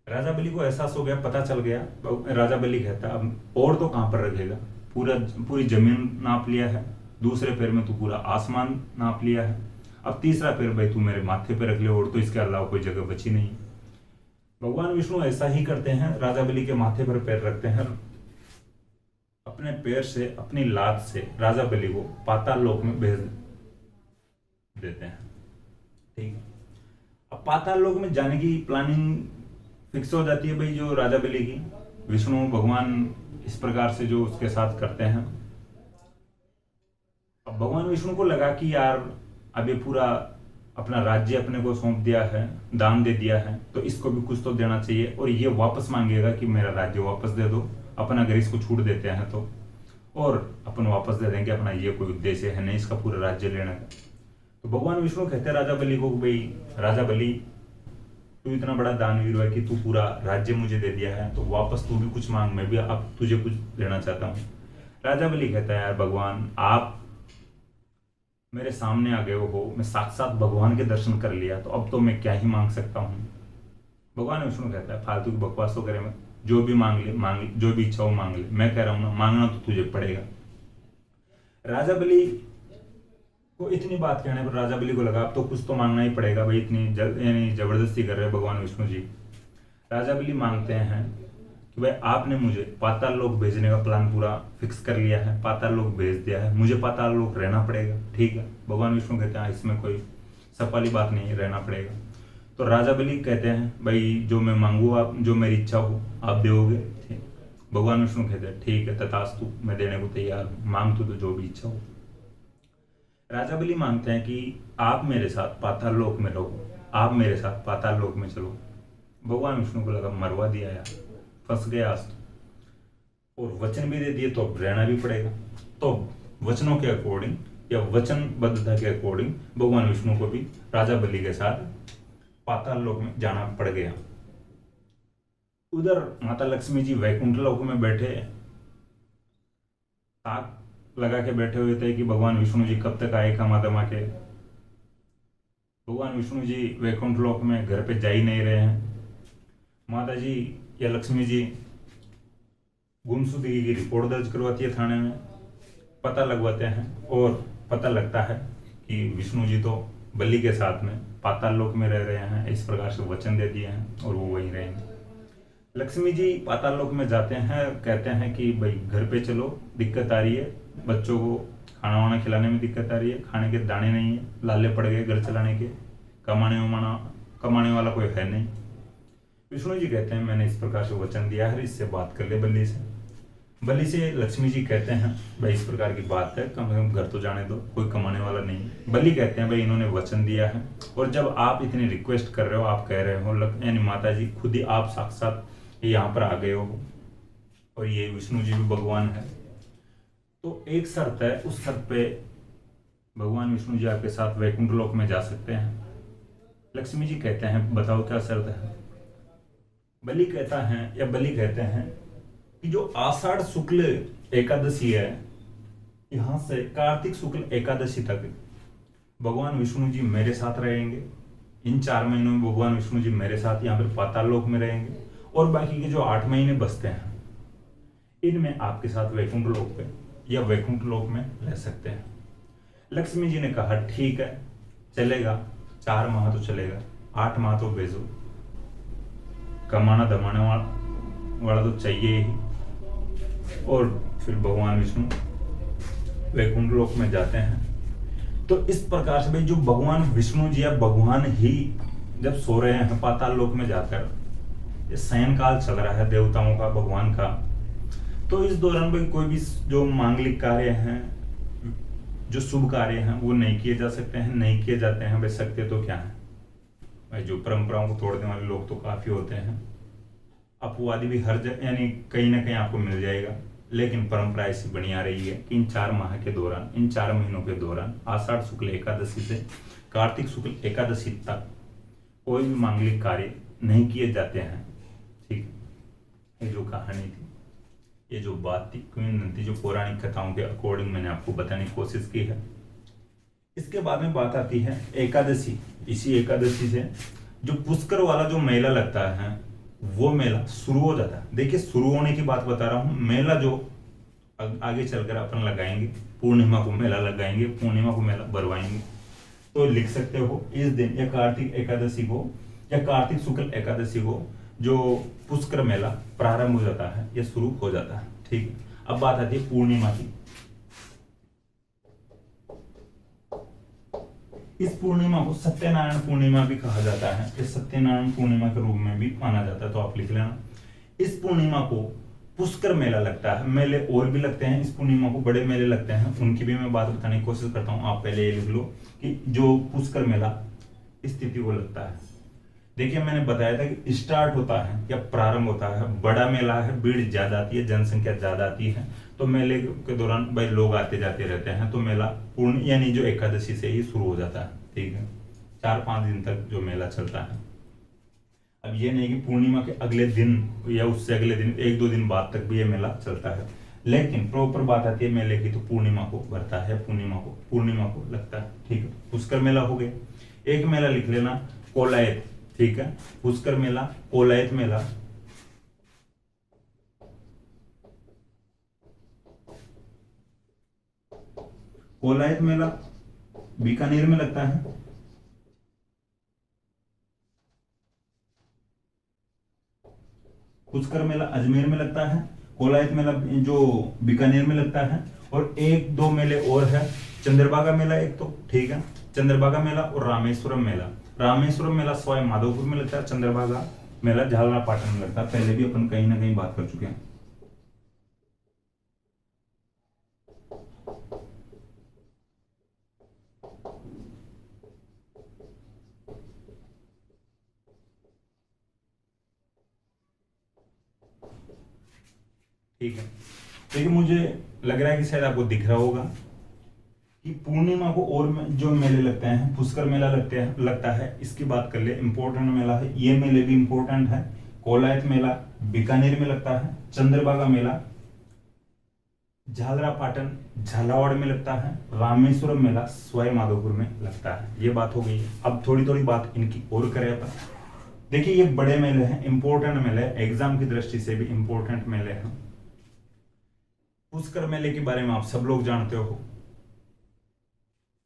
राजा बलि को एहसास हो गया, पता चल गया। राजा बलि कहता अब और तो कहां पर रखेगा, पूरी जमीन नाप लिया है, दूसरे पैर में तू पूरा आसमान नाप लिया है, अब तीसरा पैर भाई तू मेरे माथे पे रख ले, और तो इसके अलावा कोई जगह बची नहीं। भगवान विष्णु ऐसा ही करते हैं, राजा बलि के माथे पर पैर रखते हैं, अपने पैर से, अपनी लात से राजा बलि को पाताल लोक में भेज देते हैं। ठीक है, अब पाताल लोक में जाने की प्लानिंग फिक्स हो जाती है भाई जो राजा बलि की। विष्णु भगवान इस प्रकार से जो उसके साथ करते हैं। अब भगवान विष्णु को लगा कि यार अब ये पूरा अपना राज्य अपने को सौंप दिया है, दान दे दिया है, तो इसको भी कुछ तो देना चाहिए। और ये वापस मांगेगा कि मेरा राज्य वापस दे दो, अपन अगर इसको छूट देते हैं तो, और अपन वापस दे देंगे, अपना ये कोई उद्देश्य है नहीं इसका पूरा राज्य लेने का। तो भगवान विष्णु कहते हैं राजा बलि को, भाई राजा बलि तू इतना बड़ा दानवीर है कि तू पूरा राज्य मुझे दे दिया है, तो वापस तू भी कुछ मांग, मैं भी अब तुझे कुछ देना चाहता हूँ। राजा बलि कहता है यार भगवान आप मेरे सामने आ गए हो, मैं साक्षात भगवान के दर्शन कर लिया, तो अब तो मैं क्या ही मांग सकता हूँ। भगवान विष्णु कहता है फालतू की बकवास तो करे मत, जो भी मांग ले, जो भी इच्छा हो मांग ले, मैं कह रहा हूँ ना मांगना तो तुझे पड़ेगा। राजा बलि को इतनी बात कहने पर राजा बलि को लगा अब तो कुछ तो मांगना ही पड़ेगा भाई, इतनी यानी जबरदस्ती कर रहे हैं भगवान विष्णु जी। राजा बलि मांगते हैं कि भाई आपने मुझे पाताल लोक भेजने का प्लान पूरा फिक्स कर लिया है, पाताल लोक भेज दिया है, मुझे पाताल लोक रहना पड़ेगा। ठीक है, भगवान विष्णु कहते हैं इसमें कोई सब वाली बात नहीं है, रहना पड़ेगा। तो राजा बलि कहते हैं भाई जो मैं मांगू, आप जो मेरी इच्छा हो आप दोगे। ठीक, भगवान विष्णु कहते ठीक है तथास्तु, मैं देने को तैयार हूँ, मांग तो जो भी इच्छा हो। राजा बलि मांगते हैं कि आप मेरे साथ पाताल लोक में रहो, आप मेरे साथ पाताल लोक में चलो। भगवान विष्णु को लगा मरवा दिया यार, फंस गया आज तो, और वचन भी दे दिए तो अब रहना भी पड़ेगा। तो वचनों के अकॉर्डिंग या वचनबद्धता के अकॉर्डिंग भगवान विष्णु को भी राजा बलि के साथ पाताल लोक में जाना पड़ गया। उधर माता लक्ष्मी जी वैकुंठ लोक में बैठे ताक लगा के बैठे हुए थे कि भगवान विष्णु जी कब तक आए कमा दमा के। भगवान विष्णु जी वैकुंठ लोक में घर पे जा ही नहीं रहे हैं। माता जी या लक्ष्मी जी गुमशुदगी की रिपोर्ट दर्ज करवाती है थाने में, पता लगवाते हैं और पता लगता है कि विष्णु जी तो बलि के साथ में पाताल लोक में रह रहे हैं, इस प्रकार से वचन दे दिए हैं और वो वहीं रहेंगे। लक्ष्मी जी पाताल लोक में जाते हैं, कहते हैं कि भाई घर पे चलो, दिक्कत आ रही है, बच्चों को खाना वाना खिलाने में दिक्कत आ रही है, खाने के दाने नहीं है, लाले पड़ गए घर चलाने के, कमाने वाला कोई है नहीं। विष्णु जी कहते हैं मैंने इस प्रकार से वचन दिया है, इससे बात कर ले बलि से। बलि से लक्ष्मी जी कहते हैं भाई इस प्रकार की बात है, कम से कम घर तो जाने दो, कोई कमाने वाला नहीं। बलि कहते हैं भाई इन्होंने वचन दिया है और जब आप इतनी रिक्वेस्ट कर रहे हो, आप कह रहे हो, यानी माता जी खुद ही आप साक्षात यहाँ पर आ गए हो और ये विष्णु जी भी भगवान है, तो एक शर्त है, उस शर्त पे भगवान विष्णु जी आपके साथ वैकुंठ लोक में जा सकते हैं। लक्ष्मी जी कहते हैं बताओ क्या शर्त है। बलि कहते हैं कि जो आषाढ़ शुक्ल एकादशी है, यहां से कार्तिक शुक्ल एकादशी तक भगवान विष्णु जी मेरे साथ रहेंगे। इन 4 महीनों में भगवान विष्णु जी मेरे साथ यहाँ पर पाताल लोक में रहेंगे और बाकी के जो 8 महीने बचते हैं इनमें आपके साथ वैकुंठ लोक पे या वैकुंठ लोक में रह सकते हैं। लक्ष्मी जी ने कहा ठीक है चलेगा, 4 माह तो चलेगा, 8 माह तो भेजो, कमाना दमाने वाला तो चाहिए ही। और फिर भगवान विष्णु वैकुंठ लोक में जाते हैं। तो इस प्रकार से भाई जो भगवान विष्णु जी या भगवान ही जब सो रहे हैं पाताल लोक में जाकर, ये शयन काल चल रहा है देवताओं का, भगवान का, तो इस दौरान भाई कोई भी जो मांगलिक कार्य हैं, जो शुभ कार्य हैं वो नहीं किए जा सकते हैं, नहीं किए जाते हैं। भाई सकते तो क्या है भाई, जो परंपराओं को तोड़ने वाले लोग तो काफी होते हैं, अपवादी भी हर जगह यानी कहीं ना कहीं आपको मिल जाएगा, लेकिन परंपरा ऐसी बनी आ रही है कि इन 4 माह के दौरान, इन 4 महीनों के दौरान आषाढ़ शुक्ल एकादशी से कार्तिक शुक्ल एकादशी तक कोई भी मांगलिक कार्य नहीं किए जाते हैं। ठीक, ये जो कहानी थी, ये जो बात थी, किंवदंती जो पौराणिक कथाओं के अकॉर्डिंग मैंने आपको बताने की कोशिश की है। इसके बाद में बात आती है एकादशी। इसी एकादशी से जो पुष्कर वाला जो मेला लगता है वो मेला शुरू हो जाता है। देखिए शुरू होने की बात बता रहा हूँ, मेला जो आगे चलकर अपन लगाएंगे, पूर्णिमा को मेला लगाएंगे, पूर्णिमा को मेला भरवाएंगे, तो लिख सकते हो इस दिन या कार्तिक एकादशी को या कार्तिक शुक्ल एकादशी को जो पुष्कर मेला प्रारंभ हो जाता है या शुरू हो जाता है। ठीक है, अब बात आती है पूर्णिमा की। इस पूर्णिमा को सत्यनारायण पूर्णिमा भी कहा जाता है, इस सत्यनारायण पूर्णिमा के रूप में भी माना जाता है, तो आप लिख लेना। इस पूर्णिमा को पुष्कर मेला लगता है। मेले और भी लगते हैं, इस पूर्णिमा को बड़े मेले लगते हैं, उनकी भी मैं बात बताने की कोशिश करता हूँ। आप पहले ये लिख लो कि जो पुष्कर मेला इस तिथि को लगता है। देखिए मैंने बताया था कि स्टार्ट होता है या प्रारंभ होता है, बड़ा मेला है, भीड़ ज्यादा आती है, जनसंख्या ज्यादा आती है, तो मेले के दौरान भाई लोग आते जाते रहते हैं, तो मेला पूर्ण यानी जो एकादशी से ही शुरू हो जाता है। ठीक है, 4-5 दिन तक जो मेला चलता है। अब ये नहीं कि पूर्णिमा के अगले दिन या उससे अगले दिन 1-2 दिन बाद तक भी ये मेला चलता है, लेकिन प्रॉपर बात आती है मेले की तो पूर्णिमा को भरता है, पूर्णिमा को लगता है। ठीक है, पुष्कर मेला हो गया। एक मेला लिख लेना कोलायत। ठीक है, पुष्कर मेला, कोलायत मेला, कोलायत मेला बीकानेर में लगता है, पुष्कर मेला अजमेर में लगता है, कोलायत मेला जो बीकानेर में लगता है, और 1-2 मेले और है, चंद्रभागा मेला एक तो। ठीक है, चंद्रभागा मेला और रामेश्वरम मेला। रामेश्वरम मेला सवाई माधोपुर में लगता है, चंद्रभागा मेला झालरापाटन में लगता है। पहले भी अपन कहीं ना कहीं बात कर चुके हैं। ठीक है। देखिए मुझे लग रहा है कि शायद आपको दिख रहा होगा कि पूर्णिमा को और जो मेले लगते हैं, पुष्कर मेला लगता है, इसकी बात कर ले, इंपॉर्टेंट मेला है। ये मेले भी इंपॉर्टेंट है। कोलायत मेला बीकानेर में लगता है। चंद्रभागा मेला झालरापाटन झालावाड़ में लगता है। रामेश्वरम मेला सवाई माधोपुर में लगता है। ये बात हो गई। अब थोड़ी थोड़ी बात इनकी और करें अपन। देखिए ये बड़े मेले हैं, इंपॉर्टेंट मेले, एग्जाम की दृष्टि से भी इंपॉर्टेंट मेले हैं। पुष्कर मेले के बारे में आप सब लोग जानते हो,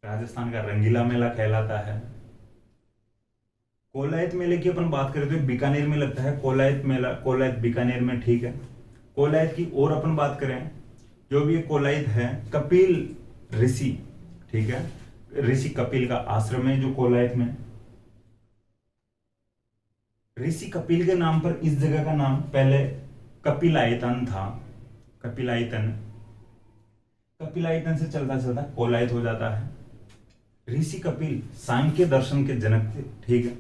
राजस्थान का रंगीला मेला कहलाता है। कोलायत मेले की अपन बात करें तो बीकानेर में लगता है कोलायत मेला, कोलायत बीकानेर में, ठीक है। कोलायत की और अपन बात करें, जो भी कोलायत है कपिल ऋषि, ठीक है, ऋषि कपिल का आश्रम है जो कोलायत में। ऋषि कपिल के नाम पर इस जगह का नाम पहले कपिलायतन था। कपिलायतन, कपिलायतन से चलता चलता कोलायत हो जाता है। ऋषि कपिल सांख्य दर्शन के जनक थे, ठीक है।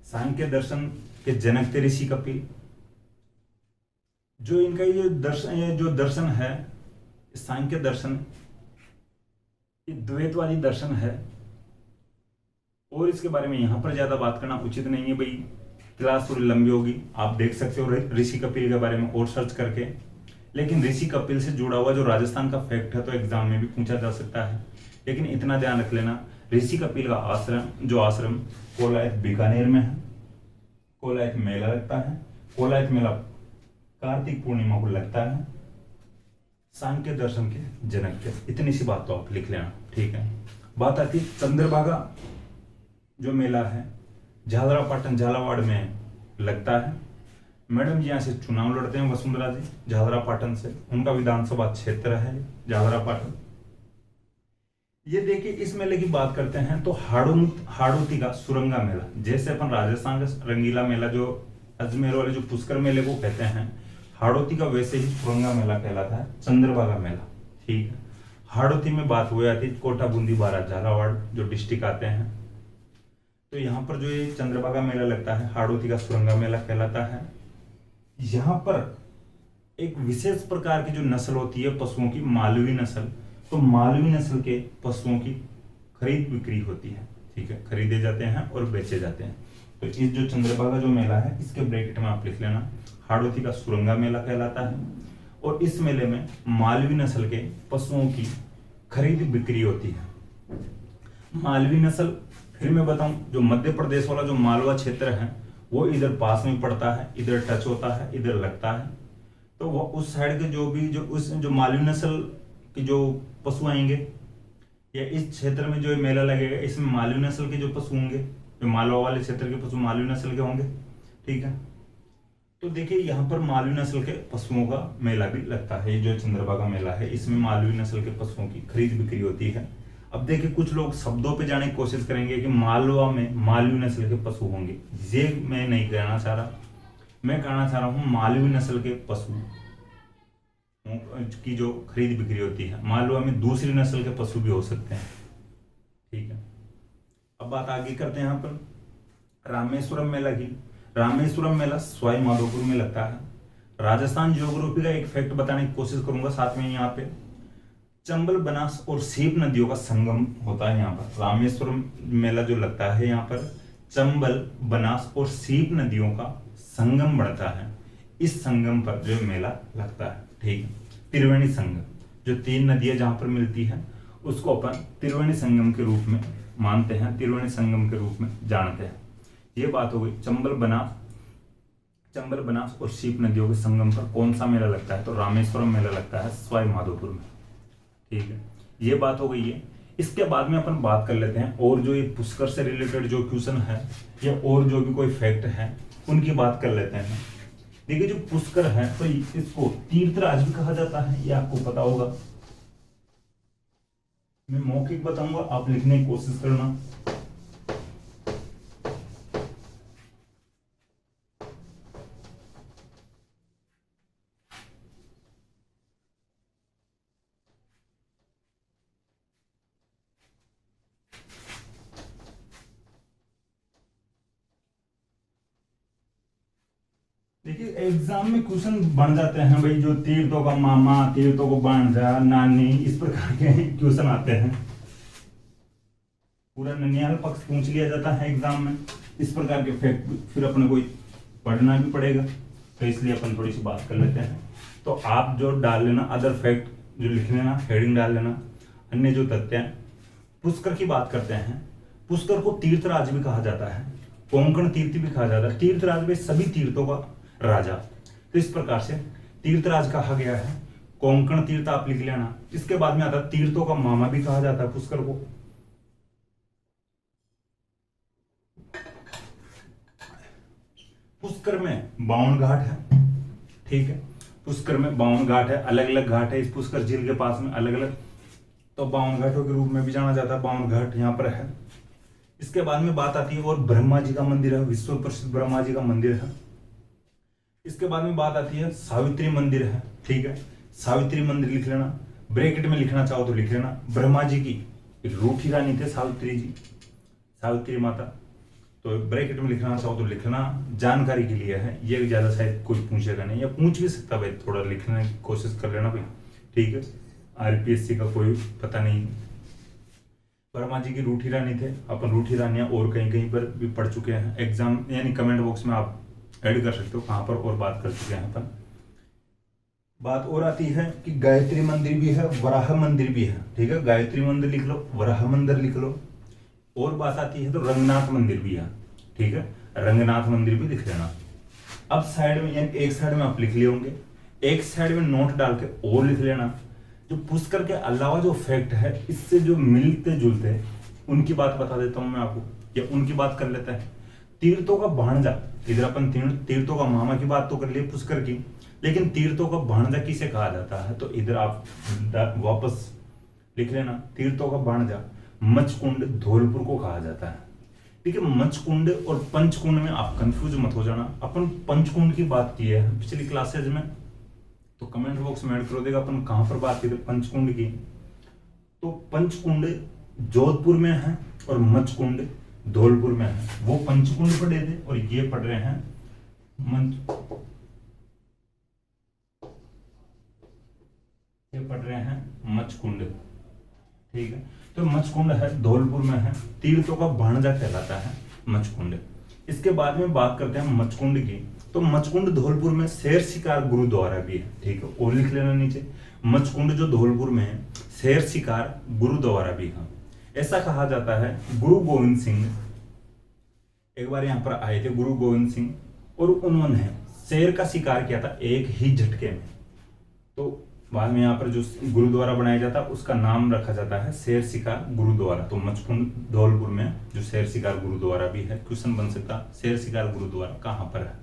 सांख्य दर्शन के जनक थे ऋषि कपिल। जो इनका ये जो दर्शन है, सांख्य दर्शन, ये द्वैतवादी दर्शन है। और इसके बारे में यहां पर ज्यादा बात करना उचित नहीं है भाई, क्लास थोड़ी लंबी होगी। आप देख सकते हो ऋषि कपिल के बारे में और सर्च करके। लेकिन ऋषि कपिल से जुड़ा हुआ जो राजस्थान का फैक्ट है तो एग्जाम में भी पूछा जा सकता है। लेकिन इतना ध्यान रख लेना, ऋषि कपिल का आश्रम कोलायत बीकानेर में है। कोलायत मेला लगता है। कोलायत मेला कार्तिक पूर्णिमा को लगता है। सांख्य दर्शन के जनक थे। इतनी सी बात तो आप लिख लेना, ठीक है। बात आती है चंद्रभागा जो मेला है, झालरापाटन झालावाड़ में लगता है। मैडम जी यहाँ से चुनाव लड़ते हैं वसुंधरा जी झालरापाटन से, उनका विधानसभा क्षेत्र है झालरापाटन। ये देखिए इस मेले की बात करते हैं तो हाड़ौती का सुरंगा मेला, जैसे अपन राजस्थान का रंगीला मेला जो अजमेर वाले जो पुष्कर मेले को कहते हैं, हाड़ौती का वैसे ही सुरंगा मेला कहलाता है चंद्रभागा मेला, ठीक है। हाड़ौती में बात हुई आती है कोटा बूंदी बारा झालावाड़ जो डिस्ट्रिक्ट आते हैं। तो यहाँ पर जो ये चंद्रभागा मेला लगता है, हाड़ौती का सुरंगा मेला कहलाता है। यहाँ पर एक विशेष प्रकार की जो नस्ल होती है पशुओं की, मालवी नस्ल, तो मालवी नस्ल के पशुओं की खरीद बिक्री होती है, ठीक है, खरीदे जाते हैं और बेचे जाते हैं। तो इस जो चंद्रभागा जो मेला है इसके ब्रैकेट में आप लिख लेना, हाड़ौती का सुरंगा मेला कहलाता है। और इस मेले में मालवी नस्ल के पशुओं की खरीद बिक्री होती है। मालवी नस्ल फिर मैं बताऊं, जो मध्य प्रदेश वाला जो मालवा क्षेत्र है वो इधर पास में पड़ता है, इधर टच होता है, इधर लगता है। तो वो उस साइड के जो भी जो मालवी नस्ल के जो पशु आएंगे या इस क्षेत्र में जो मेला लगेगा इसमें मालवी नस्ल के जो पशु होंगे, जो मालवा वाले क्षेत्र के पशु मालवी नस्ल के होंगे, ठीक है। तो देखिए यहाँ पर मालवी नस्ल के पशुओं का मेला भी लगता है। ये जो चंद्रभागा मेला है इसमें मालवी नस्ल के पशुओं की खरीद बिक्री होती है। अब देखिए कुछ लोग शब्दों पे जाने की कोशिश करेंगे कि मालवा में मालवी नस्ल के पशु होंगे, ये मैं नहीं कहना चाह रहा। मैं कहना चाह रहा हूँ मालवी नस्ल के पशु की जो खरीद बिक्री होती है, मालवा में दूसरी नस्ल के पशु भी हो सकते हैं, ठीक है। अब बात आगे करते हैं यहाँ पर रामेश्वरम मेला की। रामेश्वरम मेला सवाई माधोपुर में लगता है। राजस्थान ज्योग्राफी का एक फैक्ट बताने की कोशिश करूंगा साथ में। यहाँ पे चंबल, बनास और सीप नदियों का संगम होता है यहाँ पर। रामेश्वरम मेला जो लगता है यहाँ पर चंबल, बनास और सीप नदियों का संगम बढ़ता है। इस संगम पर जो मेला लगता है, ठीक है। त्रिवेणी संगम, जो तीन नदियां जहां पर मिलती है उसको अपन त्रिवेणी संगम के रूप में मानते हैं, त्रिवेणी संगम के रूप में जानते हैं। ये बात हो गई। चंबल, बनास और सीप नदियों के संगम पर कौन सा मेला लगता है, तो रामेश्वरम मेला लगता है सवाई माधोपुर में, ठीक है। ये बात हो गई है। इसके बाद में अपन बात कर लेते हैं और जो ये पुष्कर से रिलेटेड जो क्वेश्चन है या और जो भी कोई फैक्ट है उनकी बात कर लेते हैं। देखिए जो पुष्कर है तो इसको तीर्थराज भी कहा जाता है, ये आपको पता होगा। मैं मौखिक बताऊंगा, आप लिखने की कोशिश करना। देखिए एग्जाम में क्वेश्चन बन जाते हैं भाई, जो तीर्थों का मामा, तीर्थों को भांजा, नानी, इस प्रकार के क्वेश्चन आते हैं। पूरा ननिहाल पक्ष पूछ लिया जाता है एग्जाम में। इस प्रकार के फैक्ट फिर अपने को पढ़ना भी पड़ेगा, तो इसलिए अपन थोड़ी सी बात कर लेते हैं। तो आप जो डाल लेना अदर फैक्ट, जो लिख लेना, हेडिंग डाल लेना। अन्य जो तथ्य हैं, पुष्कर की बात करते हैं। पुष्कर को तीर्थराज भी कहा जाता है, कोंकण तीर्थ भी कहा जाता है। तीर्थराज में सभी तीर्थों का राजा, तो इस प्रकार से तीर्थराज कहा गया है। कोंकण तीर्थ आप लिख लेना। इसके बाद में आता है तीर्थों का मामा भी कहा जाता है पुष्कर को। पुष्कर में 52 घाट है, ठीक है। पुष्कर में 52 घाट है, अलग अलग घाट है इस पुष्कर झील के पास में, अलग अलग। तो 52 घाटों के रूप में भी जाना जाता है। 52 घाट यहाँ पर है। इसके बाद में बात आती है और ब्रह्मा जी का मंदिर है, विश्व प्रसिद्ध ब्रह्मा जी का मंदिर है। इसके बाद में बात आती है सावित्री मंदिर है, ठीक है। सावित्री मंदिर लिख लेना, ब्रैकेट में लिखना चाहो तो लिख लेना। ब्रह्मा जी की एक रूठी रानी थे सावित्री जी, सावित्री माता, तो ब्रैकेट में लिखना चाहो तो लिखना। जानकारी के लिए है ये, ज्यादा शायद कोई पूछेगा नहीं, या पूछ भी सकता भाई, थोड़ा लिखने की कोशिश कर लेना भाई, ठीक है। आरपीएससी का कोई पता नहीं। ब्रह्मा जी की रूठी रानी थे। अपन रूठी रानियां और कहीं कहीं पर भी पढ़ चुके हैं एग्जाम, यानी कमेंट बॉक्स में आप ऐड कर सकते हो कहां पर और बात कर चुके हैं अपन। बात और आती है कि गायत्री मंदिर भी है, वराह मंदिर भी है, ठीक है। गायत्री मंदिर लिख लो, वराह मंदिर लिख लो। और बात आती है तो रंगनाथ मंदिर भी है, ठीक है। रंगनाथ मंदिर भी लिख लेना। अब साइड में, यानी एक साइड में आप लिख लिए होंगे, एक साइड में नोट डाल के और लिख लेना। जो पुष्कर के अलावा जो फैक्ट है, इससे जो मिलते जुलते हैं उनकी बात बता देता हूं मैं आपको, या उनकी बात कर लेते हैं। तीर्थों का भांजा, इधर अपन तीर्थों का मामा की बात तो कर लिए पुष्कर की, लेकिन तीर्थों का भांजा किसे कहा जाता है, तो इधर आप वापस लिख लेना। तीर्थों का भांजा मचकुंड धौलपुर को कहा जाता है, ठीक है। मचकुंड और पंचकुंड में आप कंफ्यूज मत हो जाना। अपन पंचकुंड की बात की है पिछली क्लासेज में, तो कमेंट बॉक्स में ऐड करो देगा अपन कहां पर बात की थी पंचकुंड की। तो पंचकुंड जोधपुर में है और मचकुंड धौलपुर में है। वो पंचकुंड पढ़े थे और ये पढ़ रहे हैं ये पढ़ रहे हैं मचकुंड, ठीक है। तो मचकुंड है, धौलपुर में है, तीर्थों का भांजा कहलाता है मचकुंड। इसके बाद में बात करते हैं मचकुंड की। तो मचकुंड धौलपुर में शेर शिकार गुरुद्वारा भी है, ठीक है। और लिख लेना नीचे, मचकुंड जो धौलपुर में है, शेर शिकार गुरुद्वारा भी है। ऐसा कहा जाता है गुरु गोविंद सिंह एक बार यहां पर आए थे, गुरु गोविंद सिंह, और उन्होंने शेर का शिकार किया था एक ही झटके में। तो बाद में यहाँ पर जो गुरुद्वारा बनाया जाता है उसका नाम रखा जाता है शेर शिकार गुरुद्वारा। तो मचकुंड धौलपुर में जो शेर शिकार गुरुद्वारा भी है, क्वेश्चन बन सकता शेर शिकार गुरुद्वारा कहां पर है।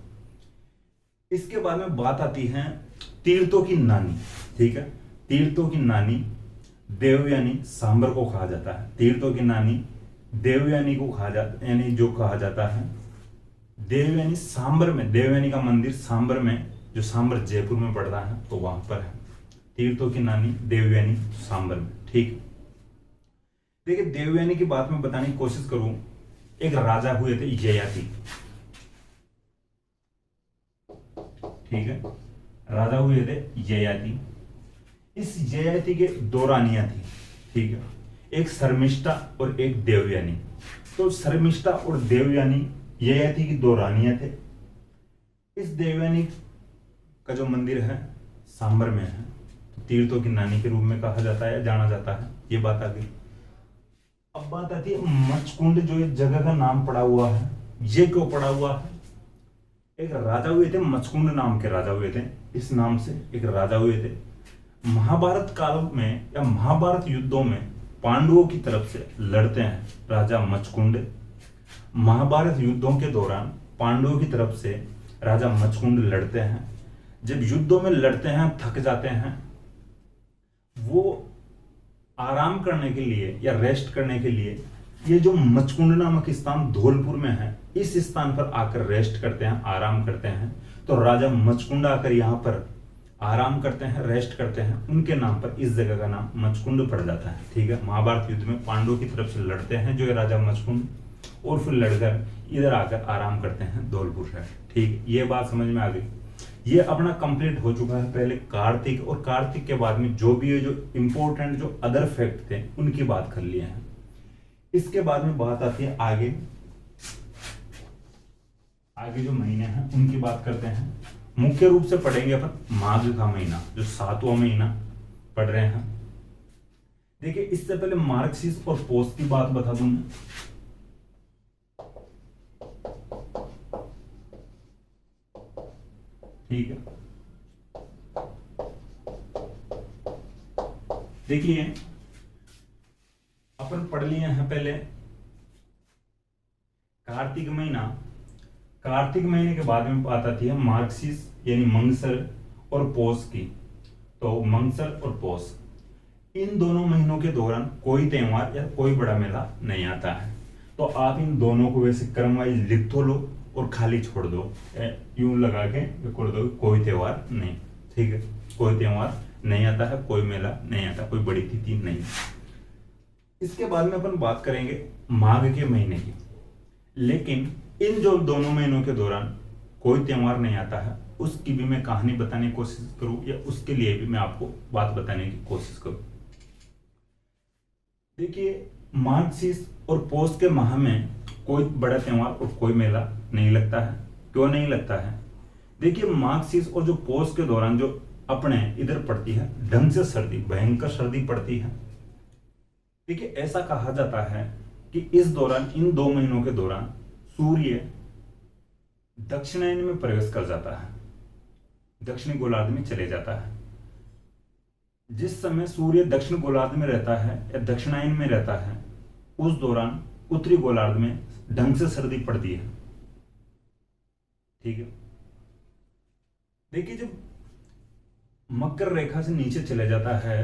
इसके बाद में बात आती है तीर्थों की नानी, ठीक है। तीर्थों की नानी देवयानी सांबर को कहा जाता है। तीर्थों की नानी देवयानी को कहा जाता, यानी जो कहा जाता है देवयानी सांबर में, देवयानी का मंदिर सांबर में, जो सांबर जयपुर में पड़ता है, तो वहां पर है तीर्थों की नानी देवयानी सांबर में, ठीक। देखिए देवयानी की बात में बताने की कोशिश करूं। एक राजा हुए थे ययाति, ठीक है। राजा हुए थे ययाति। इस ययाति के दो रानियां थी, ठीक है। एक शर्मिष्ठा और एक देवयानी। तो शर्मिष्ठा और देवयानी ययाति की दो रानियां थे। इस देवयानी का जो मंदिर है सांबर में है, तो तीर्थों की नानी के रूप में कहा जाता है, जाना जाता है। ये बात आ गई। अब बात आती है मचकुंड, जो इस जगह का नाम पड़ा हुआ है, ये क्यों पड़ा हुआ है। एक राजा हुए थे, मचकुंड नाम के राजा हुए थे। इस नाम से एक राजा हुए थे। महाभारत काल में या महाभारत युद्धों में पांडवों की तरफ से लड़ते हैं राजा मचकुंड। महाभारत युद्धों के दौरान पांडवों की तरफ से राजा मचकुंड लड़ते हैं। जब युद्धों में लड़ते हैं, थक जाते हैं, वो आराम करने के लिए या रेस्ट करने के लिए ये जो मचकुंड नामक स्थान धौलपुर में है, इस स्थान पर आकर रेस्ट करते हैं, आराम करते हैं। तो राजा मचकुंड आकर यहाँ पर आराम करते हैं, रेस्ट करते हैं, उनके नाम पर इस जगह का नाम मचकुंड पड़ जाता है, ठीक है। महाभारत युद्ध में पांडवों की तरफ से लड़ते हैं जो ये राजा मचकुंड, और फिर लड़कर इधर आकर आराम करते हैं धौलपुर साइड। ठीक, ये बात समझ में आ गई। ये अपना कंप्लीट हो चुका है पहले कार्तिक, और कार्तिक के बाद में जो भी है जो इंपॉर्टेंट जो अदर फैक्ट थे उनकी बात कर लिए हैं। इसके बाद में बात आती है आगे जो महीने हैं उनकी बात करते हैं। मुख्य रूप से पढ़ेंगे अपन माघ का महीना, जो 7वां महीना पढ़ रहे हैं। देखिए, इससे पहले मार्क्सिस और पोस्ट की बात बता दूं मैं। ठीक है, देखिए अपन पढ़ लिए हैं पहले कार्तिक महीना। कार्तिक महीने के बाद में बात आती है मार्क्सिस यानी मंगसर और पौष की। तो मंगसर और पौष, इन दोनों महीनों के दौरान कोई त्योहार या कोई बड़ा मेला नहीं आता है। तो आप इन दोनों को वैसे क्रम वाइज लिख तो लो और खाली छोड़ दो, यूं लगा के छोड़ दो, कोई त्योहार नहीं। ठीक है, कोई त्योहार नहीं आता है, कोई मेला नहीं आता, कोई बड़ी तिथि नहीं। इसके बाद में अपन बात करेंगे माघ के महीने की। लेकिन इन जो दोनों महीनों के दौरान कोई त्योहार नहीं आता है, उसकी भी मैं कहानी बताने की कोशिश करूं, या उसके लिए भी मैं आपको बात बताने की कोशिश करूं। देखिए, मार्क्सिस और पौष के माह में कोई बड़ा त्योहार और कोई मेला नहीं लगता है। क्यों नहीं लगता है? देखिए, मार्क्सिस और जो पौष के दौरान जो अपने इधर पड़ती है ढंग से सर्दी, भयंकर सर्दी पड़ती है। देखिए, ऐसा कहा जाता है कि इस दौरान, इन 2 महीनों के दौरान सूर्य दक्षिणायन में प्रवेश कर जाता है, दक्षिणी गोलार्ध में चले जाता है। जिस समय सूर्य दक्षिण गोलार्ध में रहता है या दक्षिणायन में रहता है, उस दौरान उत्तरी गोलार्ध में ढंग से सर्दी पड़ती है। ठीक है, देखिए, जब मकर रेखा से नीचे चले जाता है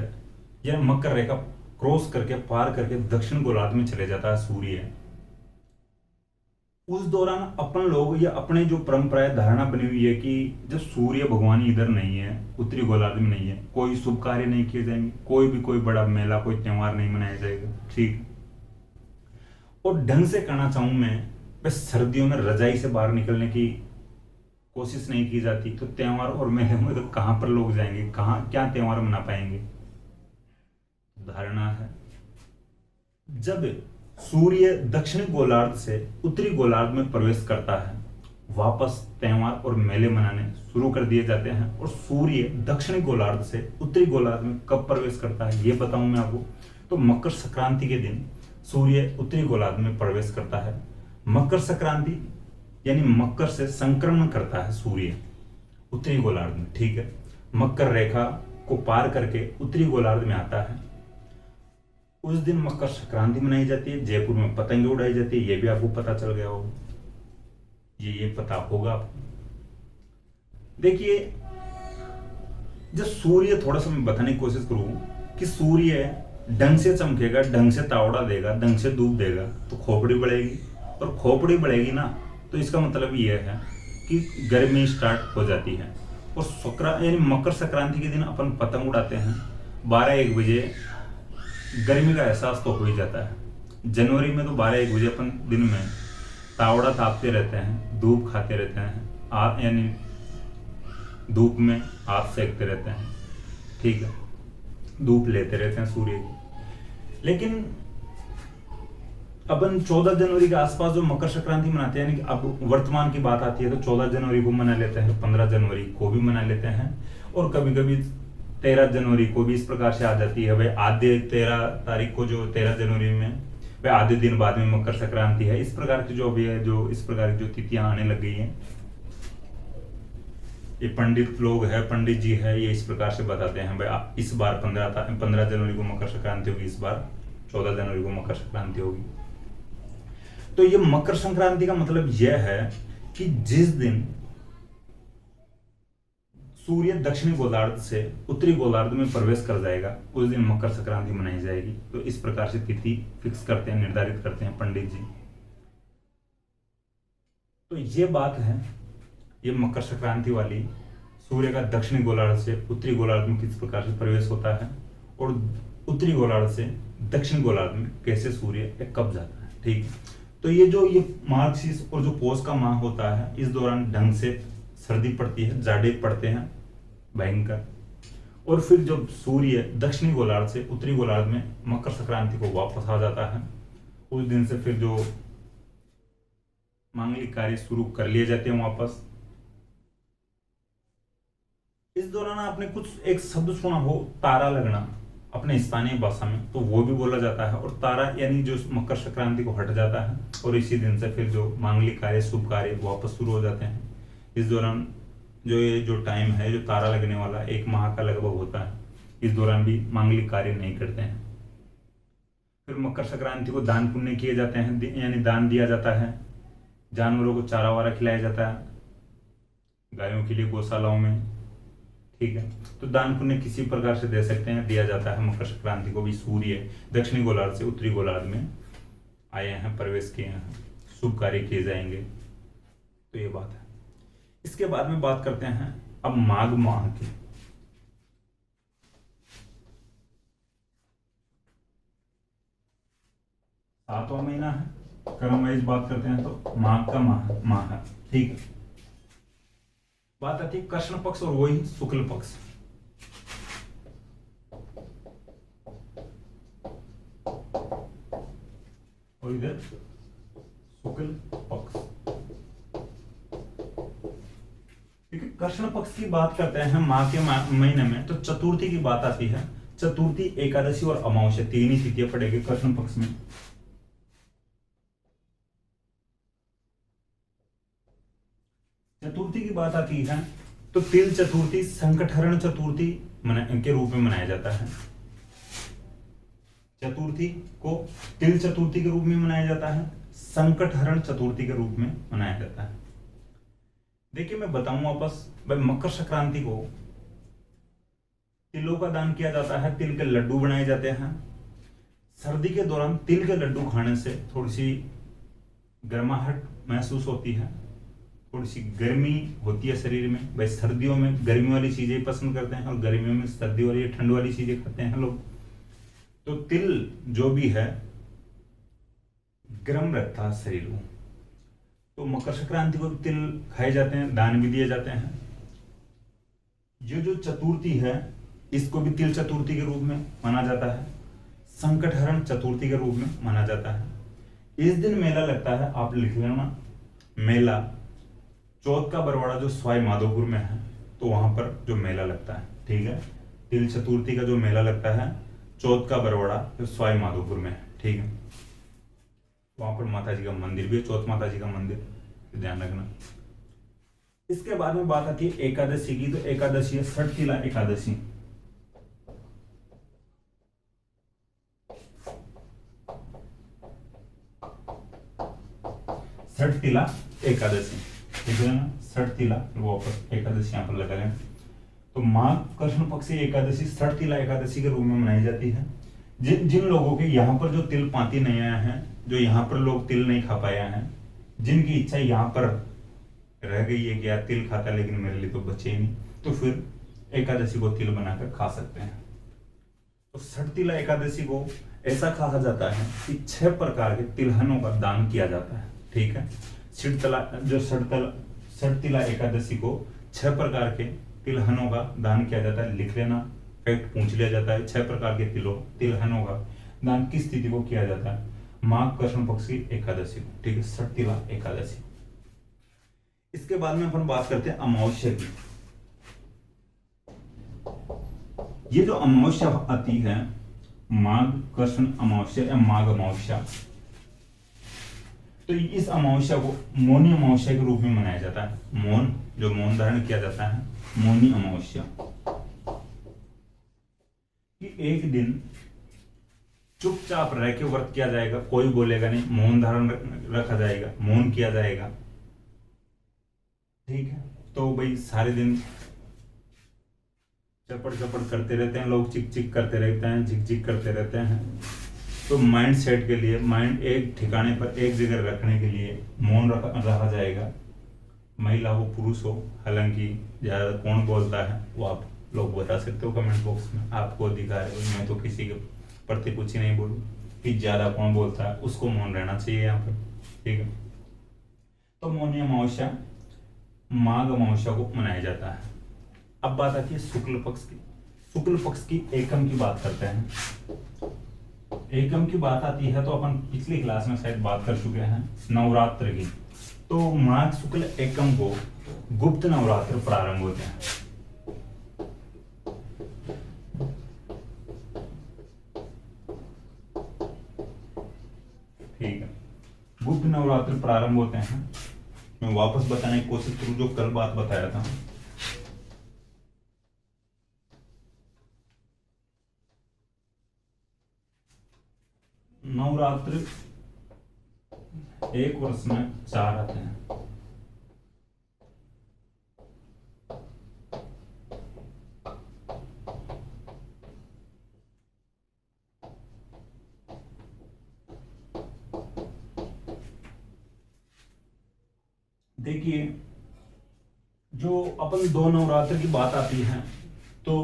या मकर रेखा क्रॉस करके पार करके दक्षिण गोलार्ध में चले जाता है सूर्य, उस दौरान अपन लोग या अपने जो परंपराएं धारणा बनी हुई है कि जब सूर्य भगवान इधर नहीं है, उत्तरी गोलार्ध में नहीं है, कोई शुभ कार्य नहीं किए जाएंगे, कोई बड़ा मेला, कोई त्योहार नहीं मनाया जाएगा। ठीक, और ढंग से कहना चाहूं मैं, बस सर्दियों में रजाई से बाहर निकलने की कोशिश नहीं की जाती, तो त्योहार और मेले में तो कहां पर लोग जाएंगे, कहां क्या त्योहार मना पाएंगे। धारणा है जब सूर्य दक्षिणी गोलार्ध से उत्तरी गोलार्ध में प्रवेश करता है, वापस त्योहार और मेले मनाने शुरू कर दिए जाते हैं। और सूर्य दक्षिणी गोलार्ध से उत्तरी गोलार्ध में कब प्रवेश करता है ये बताऊं मैं आपको। तो मकर संक्रांति के दिन सूर्य उत्तरी गोलार्ध में प्रवेश करता है। मकर संक्रांति यानी मकर से संक्रमण करता है सूर्य उत्तरी गोलार्ध में। ठीक है, मकर रेखा को पार करके उत्तरी गोलार्ध में आता है। उस दिन मकर संक्रांति मनाई जाती है, जयपुर में पतंगे उड़ाई जाती है, ये भी आपको पता चल गया होगा, ये पता होगा आपको। देखिए, जब सूर्य, थोड़ा सा मैं बताने की कोशिश करूं कि सूर्य ढंग से चमकेगा, ढंग से तावड़ा देगा, ढंग से धूप देगा, तो खोपड़ी बढ़ेगी, और खोपड़ी बढ़ेगी ना, तो इसका मतलब यह है कि गर्मी स्टार्ट हो जाती है। और यानी मकर संक्रांति के दिन अपन पतंग उड़ाते हैं 12-1 बजे, गर्मी का एहसास तो हो ही जाता है। जनवरी में तो 12-1 बजे अपन दिन में तावड़ा तापते रहते हैं, धूप खाते रहते हैं, यानी धूप में हाथ सेकते रहते हैं। ठीक है, धूप लेते रहते हैं सूर्य की। लेकिन अपन 14 जनवरी के आसपास जो मकर संक्रांति मनाते हैं, यानी अब वर्तमान की बात आती है, तो 14 जनवरी को मना लेते हैं, 15 जनवरी को भी मना लेते हैं, और कभी कभी 13 जनवरी को भी इस प्रकार से आ जाती है। भाई आधे 13 तारीख को, जो 13 जनवरी में, भाई आधे दिन बाद में मकर संक्रांति है। इस प्रकार की जो भी है, जो इस प्रकार की जो तिथियां आने लग गई हैं, ये पंडित लोग है, पंडित जी है, ये इस प्रकार से बताते हैं भाई इस बार 15 जनवरी को मकर संक्रांति होगी, इस बार 14 जनवरी को मकर संक्रांति होगी। तो ये मकर संक्रांति का मतलब यह है कि जिस दिन सूर्य दक्षिणी गोलार्ध से उत्तरी गोलार्ध में प्रवेश कर जाएगा, उस दिन मकर संक्रांति मनाई जाएगी। तो इस प्रकार से तिथि फिक्स करते हैं, निर्धारित करते हैं पंडित जी। तो ये बात है, ये मकर संक्रांति वाली, सूर्य का दक्षिणी गोलार्ध से उत्तरी गोलार्ध में किस प्रकार से प्रवेश होता है, और उत्तरी गोलार्ध से दक्षिण गोलार्ध में कैसे सूर्य कब जाता है। ठीक, तो तो ये मार्गशीर्ष और जो पौष का माह होता है, इस दौरान ढंग से सर्दी पड़ती है, जाड़े पड़ते हैं भयंकर। और फिर जब सूर्य दक्षिणी गोलार्ध से उत्तरी गोलार्ध में मकर संक्रांति को वापस आ जाता है, उस दिन से फिर जो मांगलिक कार्य शुरू कर लिए जाते हैं वापस। इस दौरान आपने कुछ एक शब्द सुना हो, तारा लगना, अपने स्थानीय भाषा में तो वो भी बोला जाता है। और तारा यानी जो मकर संक्रांति को हट जाता है, और इसी दिन से फिर जो मांगलिक कार्य, शुभ कार्य वापस शुरू हो जाते हैं। इस दौरान ये जो टाइम है, जो तारा लगने वाला 1 माह का लगभग होता है, इस दौरान भी मांगलिक कार्य नहीं करते हैं। फिर मकर संक्रांति को दान पुण्य किए जाते हैं, यानी दान दिया जाता है, जानवरों को चारा वारा खिलाया जाता है, गायों के लिए गौशालाओं में, ठीक है। तो दान पुण्य किसी प्रकार से दे सकते हैं, दिया जाता है। मकर संक्रांति को भी सूर्य दक्षिणी गोलार्ध से उत्तरी गोलार्ध में आए हैं, प्रवेश किए हैं, शुभ कार्य किए जाएंगे। तो ये बात है। इसके बाद में बात करते हैं अब माघ माह की। सातवां महीना है, क्रम वाइज बात करते हैं तो माघ का माह है, ठीक है। बात आती है कृष्ण पक्ष और वही शुक्ल पक्ष। और इधर शुक्ल पक्ष, ठीक है। कृष्ण पक्ष की बात करते हैं माह के महीने में, तो चतुर्थी की बात आती है। चतुर्थी, एकादशी और अमावस्या, तीन ही तिथियां पड़ेगी कृष्ण पक्ष में। चतुर्थी की बात आती है तो तिल चतुर्थी, संकटहरण चतुर्थी के रूप में मनाया जाता है। चतुर्थी को तिल चतुर्थी के रूप में मनाया जाता है, संकटहरण चतुर्थी के रूप में मनाया जाता है। देखिए मैं बताऊं वापस, भाई मकर संक्रांति को तिलों का दान किया जाता है, तिल के लड्डू बनाए जाते हैं। सर्दी के दौरान तिल के लड्डू खाने से थोड़ी सी गर्माहट महसूस होती है, थोड़ी सी गर्मी होती है शरीर में। भाई सर्दियों में गर्मी वाली चीजें पसंद करते हैं और गर्मियों में सर्दी वाली, ठंड वाली चीजें खाते हैं लोग। तो तिल जो भी है गर्म रखता है शरीर को, तो मकर संक्रांति को तिल खाए जाते हैं, दान भी दिए जाते हैं। ये जो चतुर्थी है, इसको भी तिल चतुर्थी के रूप में माना जाता है, संकटहरण चतुर्थी के रूप में माना जाता है। इस दिन मेला लगता है, आप लिख लेना मेला। चौथ का बरवाड़ा जो सवाई माधोपुर में है, तो वहां पर जो मेला लगता है, ठीक है। तिल चतुर्थी का जो मेला लगता है चौथ का बरवाड़ा जो सवाई माधोपुर में है, ठीक है। वहां पर माता जी का मंदिर भी है, चौथ माता जी का मंदिर, ध्यान रखना। इसके बाद में बात आती है एकादशी की, तो एकादशी है षटतिला एकादशी। षटतिला एकादशी, ठीक है ना, षटतिला वापस एकादशी यहाँ पर लगा लें। तो माघ कृष्ण पक्ष एकादशी षटतिला एकादशी के रूप में मनाई जाती है। जिन लोगों के यहाँ पर जो तिल पाती नहीं आया है, जो यहाँ पर लोग तिल नहीं खा पाया है, जिनकी इच्छा यहाँ पर रह गई है कि यार तिल खाता लेकिन मेरे लिए तो बचे ही नहीं, तो फिर एकादशी को तिल बनाकर खा सकते हैं। तो षटतिला एकादशी को ऐसा कहा जाता है कि 6 प्रकार के तिलहनों का दान किया जाता है, ठीक है। षटतिला एकादशी को 6 प्रकार के तिलहनों का दान किया जाता है, लिख लेना, फैक्ट पूछ लिया जाता है। 6 प्रकार के तिलहनों का दान किस तिथि को किया जाता है? माघ कृष्ण पक्ष की एकादशी को, ठीक है, षटतिला एकादशी। इसके बाद में अपन बात करते हैं अमावस्या की। ये जो अमावस्या आती है, माघ कृष्ण अमावस्या या माघ अमावस्या, तो इस अमावस्या को मौनी अमावस्या के रूप में मनाया जाता है। मौन, जो मौन धारण किया जाता है, मौनी अमावस्या। कि एक दिन चुपचाप रह के व्रत किया जाएगा, कोई बोलेगा नहीं, मौन धारण रखा जाएगा, मौन किया जाएगा, ठीक है। तो भाई सारे दिन चपड़ चपड़ करते रहते हैं लोग, चिक चिक करते रहते हैं, झिक झिक करते रहते हैं। तो माइंड सेट के लिए, माइंड एक ठिकाने पर एक जगह रखने के लिए मौन रखा जाएगा, महिला हो पुरुष हो। हालांकि ज्यादा कौन बोलता है वो आप लोग बता सकते हो कमेंट बॉक्स में, आपको अधिकार है। मैं तो किसी के प्रति कुछ ही नहीं बोलूँ कि ज्यादा कौन बोलता है, उसको मौन रहना चाहिए यहाँ पर, ठीक है। तो मौनी अमावस्या माघ अमावस्या को मनाया जाता है। अब बात आती है शुक्ल पक्ष की। शुक्ल पक्ष की एकम की बात करते हैं। एकम की बात आती है तो अपन पिछली क्लास में शायद बात कर चुके हैं नवरात्र की। तो माघ शुक्ल एकम को गुप्त नवरात्र प्रारंभ होते हैं। ठीक है, गुप्त नवरात्र प्रारंभ होते हैं। मैं वापस बताने की कोशिश करूं जो कल बात बताया था। नवरात्र एक वर्ष में 4 आते हैं। देखिए, जो अपन 2 नवरात्र की बात आती है तो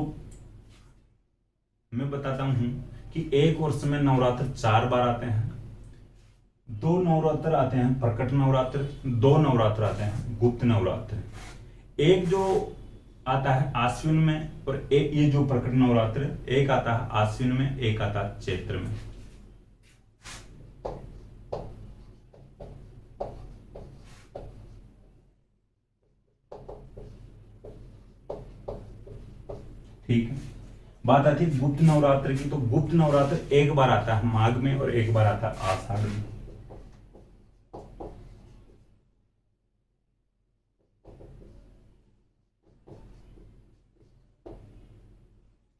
मैं बताता हूं कि एक वर्ष में नवरात्र 4 बार आते हैं। 2 नवरात्र आते हैं प्रकट नवरात्र, 2 नवरात्र आते हैं गुप्त नवरात्र। एक जो आता है आश्विन में और एक ये जो प्रकट नवरात्र, एक आता है आश्विन में, एक आता है चैत्र में। ठीक है, बात आती है गुप्त नवरात्र की। तो गुप्त नवरात्र एक बार आता है माघ में और एक बार आता है आषाढ़ में।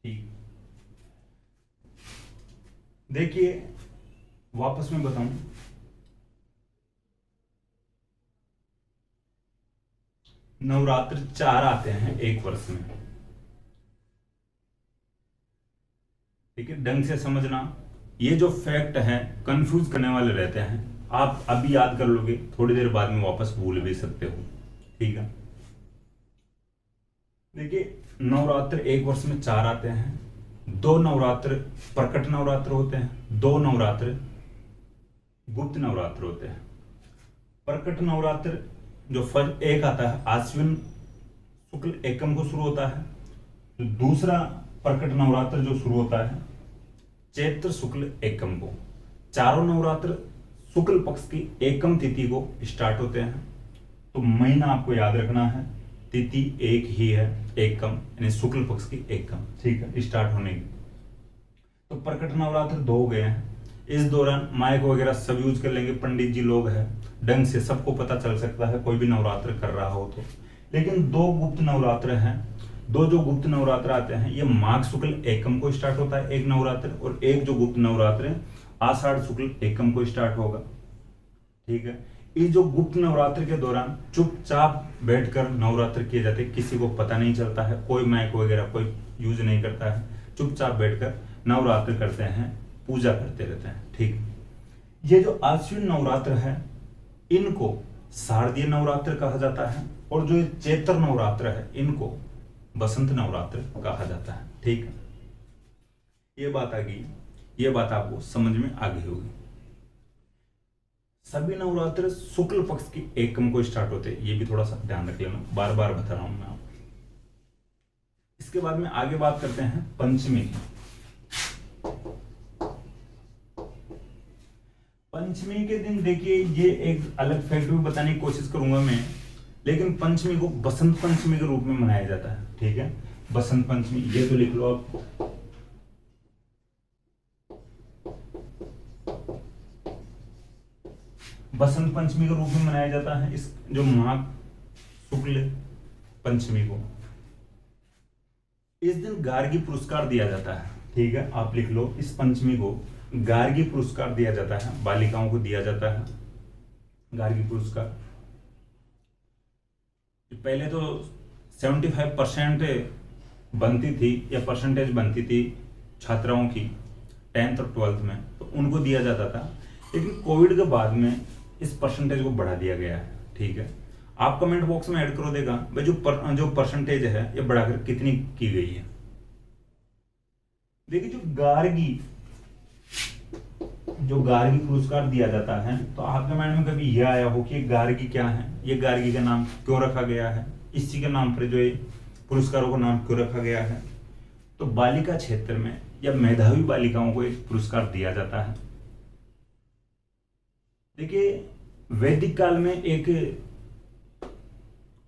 ठीक, देखिए वापस में बताऊं, नवरात्र 4 आते हैं एक वर्ष में। ठीक है, ढंग से समझना। ये जो फैक्ट है कंफ्यूज करने वाले रहते हैं, आप अभी याद कर लोगे, थोड़ी देर बाद में वापस भूल भी सकते हो। ठीक है, देखिए नवरात्र एक वर्ष में 4 आते हैं। 2 नवरात्र प्रकट नवरात्र होते हैं, 2 नवरात्र गुप्त नवरात्र होते हैं। प्रकट नवरात्र जो फर्स्ट एक आता है आश्विन शुक्ल एकम को शुरू होता है। तो दूसरा प्रकट नवरात्र जो शुरू होता है चैत्र शुक्ल एकम को। चारों नवरात्र शुक्ल पक्ष की एकम तिथि को स्टार्ट होते हैं। तो महीना आपको याद रखना है, तिथि एक ही है, एकम यानी शुक्ल पक्ष की एकम। ठीक है, स्टार्ट होने की। तो प्रकट नवरात्र 2 हो गए हैं। इस दौरान माइक वगैरह सब यूज कर लेंगे, पंडित जी लोग हैं, ढंग से सबको पता चल सकता है कोई भी नवरात्र कर रहा हो तो। लेकिन 2 गुप्त नवरात्र हैं। 2 जो गुप्त नवरात्र आते हैं ये माघ शुक्ल एकम को स्टार्ट होता है एक नवरात्र, और एक जो गुप्त नवरात्र है आषाढ़ शुक्ल एकम को स्टार्ट होगा। ठीक है, इस जो गुप्त नवरात्र के दौरान चुपचाप बैठकर नवरात्र किए जाते हैं, किसी को पता नहीं चलता है, कोई माइक वगैरह कोई यूज नहीं करता है, चुपचाप बैठकर नवरात्र करते हैं, पूजा करते रहते हैं। ठीक, ये जो आश्विन नवरात्र है इनको शारदीय नवरात्र कहा जाता है, और जो चैत्र नवरात्र है इनको बसंत नवरात्र कहा जाता है। ठीक है, ये बात आ गई, ये बात आपको समझ में आ गई होगी। सभी नवरात्र शुक्ल पक्ष की एकम को स्टार्ट होते हैं, ये भी थोड़ा सा ध्यान रख लेना, बार बार बता रहा हूं मैं आपको। इसके बाद में आगे बात करते हैं पंचमी की। पंचमी के दिन देखिए, ये एक अलग फैक्ट भी बताने की कोशिश करूंगा मैं, लेकिन पंचमी को बसंत पंचमी के रूप में मनाया जाता है। ठीक है, बसंत पंचमी, ये तो लिख लो आप। बसंत पंचमी के रूप में मनाया जाता है इस जो माघ शुक्ल पंचमी को। इस दिन गार्गी पुरस्कार दिया जाता है। ठीक है, आप लिख लो, इस पंचमी को गार्गी पुरस्कार दिया जाता है, बालिकाओं को दिया जाता है गार्गी पुरस्कार। पहले तो 75% बनती थी या परसेंटेज बनती थी छात्राओं की 10th और 12th में, तो उनको दिया जाता था। लेकिन कोविड के बाद में इस परसेंटेज को बढ़ा दिया गया है। ठीक है, आप कमेंट बॉक्स में ऐड करो देगा भाई जो परसेंटेज है ये बढ़ाकर कितनी की गई है। देखिए, जो जो गार्गी पुरस्कार दिया जाता है, तो आपके माइंड में कभी यह आया हो कि ये गार्गी क्या है, ये गार्गी का नाम क्यों रखा गया है, इसी के नाम पर जो ये पुरस्कारों का नाम क्यों रखा गया है? तो बालिका क्षेत्र में या मेधावी बालिकाओं को एक पुरस्कार दिया जाता है। देखिए, वैदिक काल में एक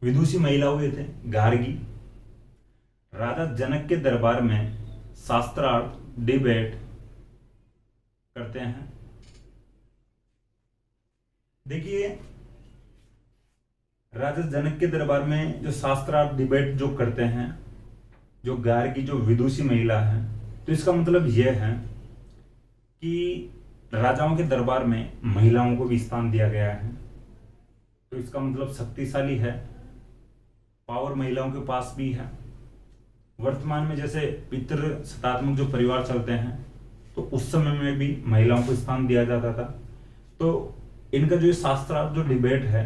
विदुषी महिला हुए थे, गार्गी। राजा जनक के दरबार में शास्त्रार्थ डिबेट करते हैं। देखिए, राजा जनक के दरबार में जो शास्त्रार्थ डिबेट जो करते हैं, जो गार्गी जो विदुषी महिला है, तो इसका मतलब यह है कि राजाओं के दरबार में महिलाओं को भी स्थान दिया गया है। तो इसका मतलब शक्तिशाली है, पावर महिलाओं के पास भी है। वर्तमान में जैसे पितृ सत्तात्मक जो परिवार चलते हैं, तो उस समय में भी महिलाओं को स्थान दिया जाता था। तो इनका जो शास्त्रार्थ जो डिबेट है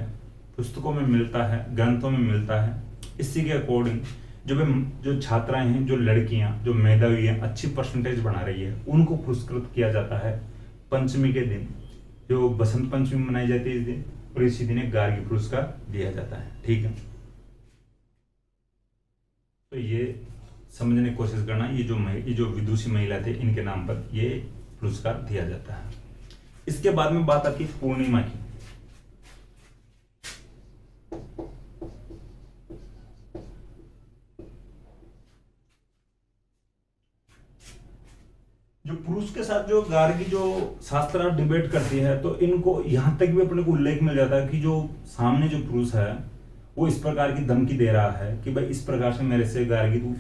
पुस्तकों में मिलता है, ग्रंथों में मिलता है। इसी के अकॉर्डिंग जो छात्राएं हैं, जो लड़कियां जो मेधावी हैं, अच्छी परसेंटेज बना रही है, उनको पुरस्कृत किया जाता है पंचमी के दिन, जो बसंत पंचमी मनाई जाती है इस दिन, और इसी दिन एक गार्गी पुरस्कार दिया जाता है। ठीक है, तो ये समझने की कोशिश करना, ये जो विदुषी महिला थे, इनके नाम पर ये पुरस्कार दिया जाता है। इसके बाद में बात आती है पूर्णिमा की। जो पुरुष के साथ जो गार्गी जो शास्त्रार्थ डिबेट करती है, तो इनको यहां तक भी अपने को उल्लेख मिल जाता है कि जो सामने जो पुरुष है वो इस प्रकार की धमकी दे रहा है कि भाई इस प्रकार से मेरे से गार्गी तू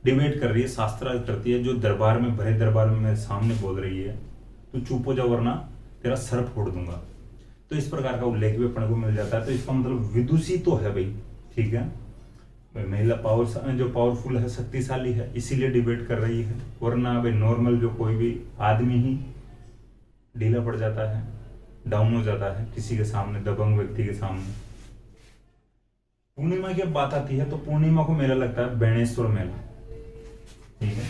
डिबेट कर रही है, शास्त्रार्थ करती है, जो दरबार में भरे दरबार में मेरे सामने बोल रही है, तो चुप हो जा वरना तेरा सर फोड़ दूंगा। तो इस प्रकार का उल्लेख भी अपने को मिल जाता है। तो इसका मतलब विदुषी तो है भाई, ठीक है, महिला जो पावरफुल है, शक्तिशाली है, इसीलिए डिबेट कर रही है, वरना भाई नॉर्मल जो कोई भी आदमी ही ढीला पड़ जाता है, डाउन हो जाता है किसी के सामने, दबंग व्यक्ति के सामने। पूर्णिमा की बात आती है, तो पूर्णिमा को मेला लगता है बेणेश्वर मेला। ठीक है,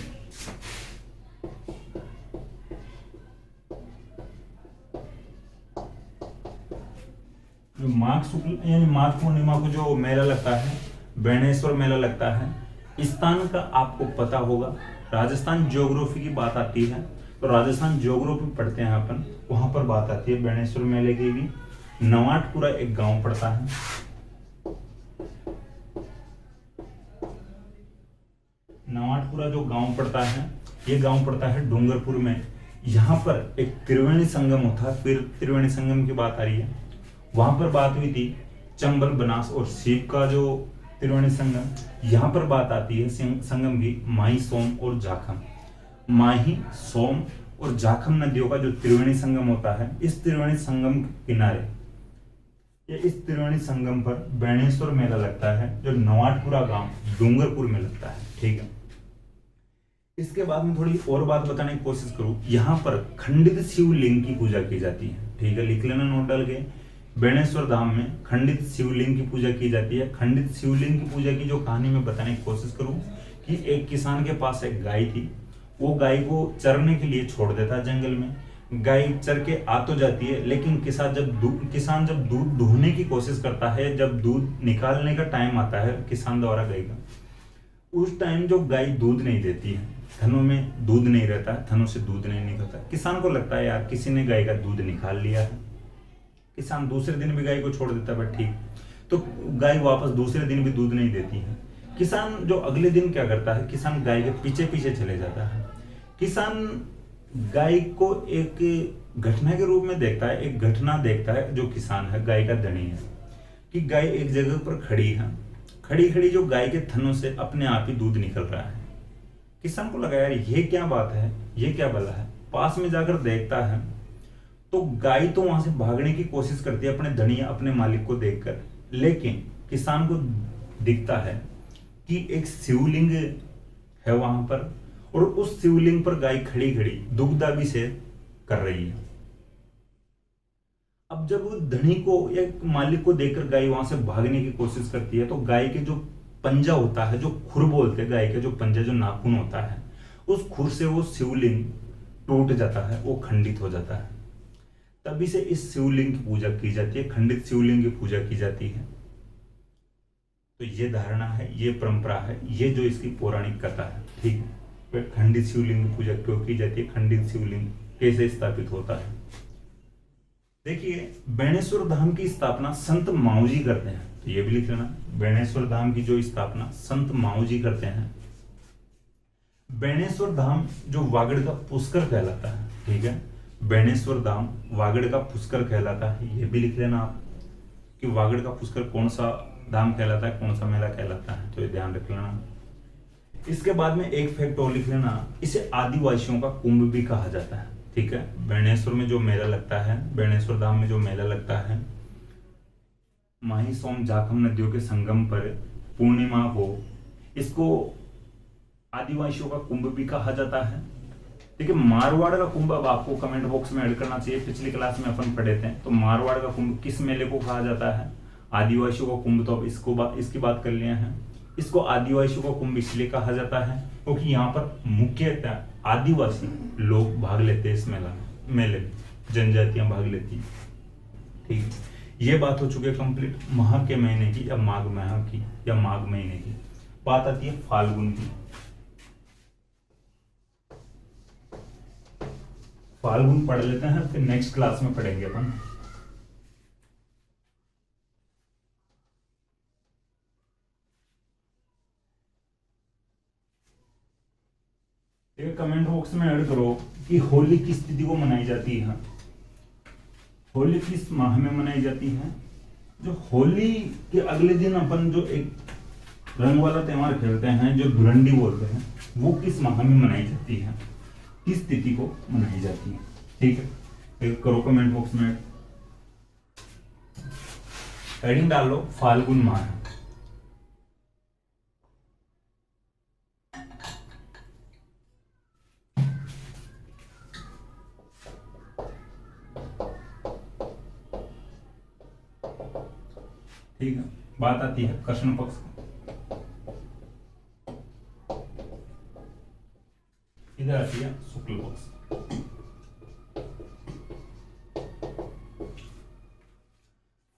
जो माघ शुक्ल यानी माघ पूर्णिमा को जो मेला लगता है, बेणेश्वर मेला लगता है। स्थान का आपको पता होगा, राजस्थान ज्योग्राफी की बात आती है, तो राजस्थान ज्योग्राफी पढ़ते हैं अपन, वहां पर बात आती है बेणेश्वर मेले की भी। नवाटपुरा एक गांव पड़ता है, नवाटपुरा जो गांव पड़ता है, ये गांव पड़ता है डूंगरपुर में। यहाँ पर एक त्रिवेणी संगम होता है, फिर त्रिवेणी संगम की बात आ रही है। वहां पर बात हुई थी चंबल, बनास और सीप का जो त्रिवेणी संगम। यहाँ पर बात आती है संगम की माही, सोम और जाखम। माही, सोम और जाखम नदियों का जो त्रिवेणी संगम होता है, इस त्रिवेणी संगम के किनारे या इस त्रिवेणी संगम पर बेणेश्वर मेला लगता है, जो नवाटपुरा गांव डूंगरपुर में लगता है। ठीक है, इसके बाद में थोड़ी और बात बताने की कोशिश करूं। यहाँ पर खंडित शिवलिंग की पूजा की जाती है। ठीक है, लिख लेना नोट डाल के। बेणेश्वर धाम में खंडित शिवलिंग की पूजा की जाती है। खंडित शिवलिंग की पूजा की जो कहानी मैं बताने की कोशिश करूं कि एक किसान के पास एक गाय थी, वो गाय को चरने के लिए छोड़ देता है जंगल में। गाय चर के आ तो जाती है, लेकिन किसान जब दूध दुहने की कोशिश करता है, जब दूध निकालने का टाइम आता है किसान द्वारा गाय का, उस टाइम जो गाय दूध नहीं देती है, थनों में दूध नहीं रहता है, थनों से दूध नहीं निकलता। किसान को लगता है यार किसी ने गाय का दूध निकाल लिया है। किसान दूसरे दिन भी गाय को छोड़ देता है, बट ठीक, तो गाय वापस दूसरे दिन भी दूध नहीं देती है। किसान जो अगले दिन क्या करता है, किसान गाय के पीछे पीछे चले जाता है। किसान गाय को एक घटना के रूप में देखता है, एक घटना देखता है, जो किसान है गाय का धनी है, कि गाय एक जगह पर खड़ी है, खड़ी खड़ी जो गाय के थनों से अपने आप ही दूध निकल रहा है। किसान को लगा यार ये क्या बात है, ये क्या भला है। पास में जाकर देखता है तो गाय तो वहां से भागने की कोशिश करती है अपने धनी अपने मालिक को देखकर, लेकिन किसान को दिखता है कि एक शिवलिंग है वहां पर, और उस शिवलिंग पर गाय खड़ी खड़ी दुग्धाभिषेक से कर रही है। अब जब धनी को या मालिक को देखकर गाय वहां से भागने की कोशिश करती है, तो गाय के जो पंजा होता है, जो खुर बोलते हैं गाय के जो पंजा, जो नाखून होता है, उस खुर से वो शिवलिंग टूट जाता है, वो खंडित हो जाता है। तभी से इस शिवलिंग की पूजा की जाती है, खंडित शिवलिंग की पूजा की जाती है। तो ये धारणा है, ये परंपरा है, ये जो इसकी पौराणिक कथा है, ठीक है। फिर खंडित शिवलिंग की पूजा क्यों की जाती है, खंडित शिवलिंग कैसे स्थापित होता है। देखिए, बेणेश्वर धाम की स्थापना संत माऊजी करते हैं, तो ये भी लिख लेना, बेणेश्वर धाम की जो स्थापना संत माऊजी करते हैं। बेणेश्वर धाम जो वागड़ का पुष्कर कहलाता है, ठीक है, बेणेश्वर धाम वागड़ का पुष्कर कहलाता है, ये भी लिख लेना आप कि वागड़ का पुष्कर कौन सा धाम कहलाता है, कौन सा मेला कहलाता है, तो ये ध्यान रख लेना। इसके बाद में एक फैक्ट और लिख लेना, इसे आदिवासियों का कुंभ भी कहा जाता है, ठीक है। बेणेश्वर में जो मेला लगता है, बेणेश्वर धाम में जो मेला लगता है, माही सोम जाखम नदियों के संगम पर पूर्णिमा को, इसको आदिवासियों का कुंभ भी कहा जाता है। देखिए, मारवाड़ का कुंभ अब आपको कमेंट बॉक्स में ऐड करना चाहिए, पिछली क्लास में अपन पढ़े थे। तो मारवाड़ का कुंभ किस मेले को कहा जाता है, आदिवासियों का कुंभ, तो अब इसकी बात कर लिया है। इसको आदिवासियों का कुंभ इसलिए कहा जाता है क्योंकि यहाँ पर मुख्यतः आदिवासी लोग भाग लेते हैं इस मेले में, जनजातियां भाग लेती, ठीक है। ये बात हो चुकी है कंप्लीट माह के महीने की या माघ माह की या माघ महीने की। बात आती है फाल्गुन की। फाल्गुन पढ़ लेते हैं, फिर नेक्स्ट क्लास में पढ़ेंगे अपन। कमेंट बॉक्स में ऐड करो कि होली किस तिथि को मनाई जाती है, होली किस माह में मनाई जाती है। जो होली के अगले दिन अपन जो एक रंग वाला त्योहार खेलते हैं, जो धुरंडी बोलते हैं, वो किस माह में मनाई जाती है, किस तिथि को मनाई जाती है, ठीक है। करो कमेंट बॉक्स में हेडिंग डाल लो फाल्गुन माह। ठीक है, बात आती है कृष्ण पक्ष की। इधर आती है शुक्ल पक्ष।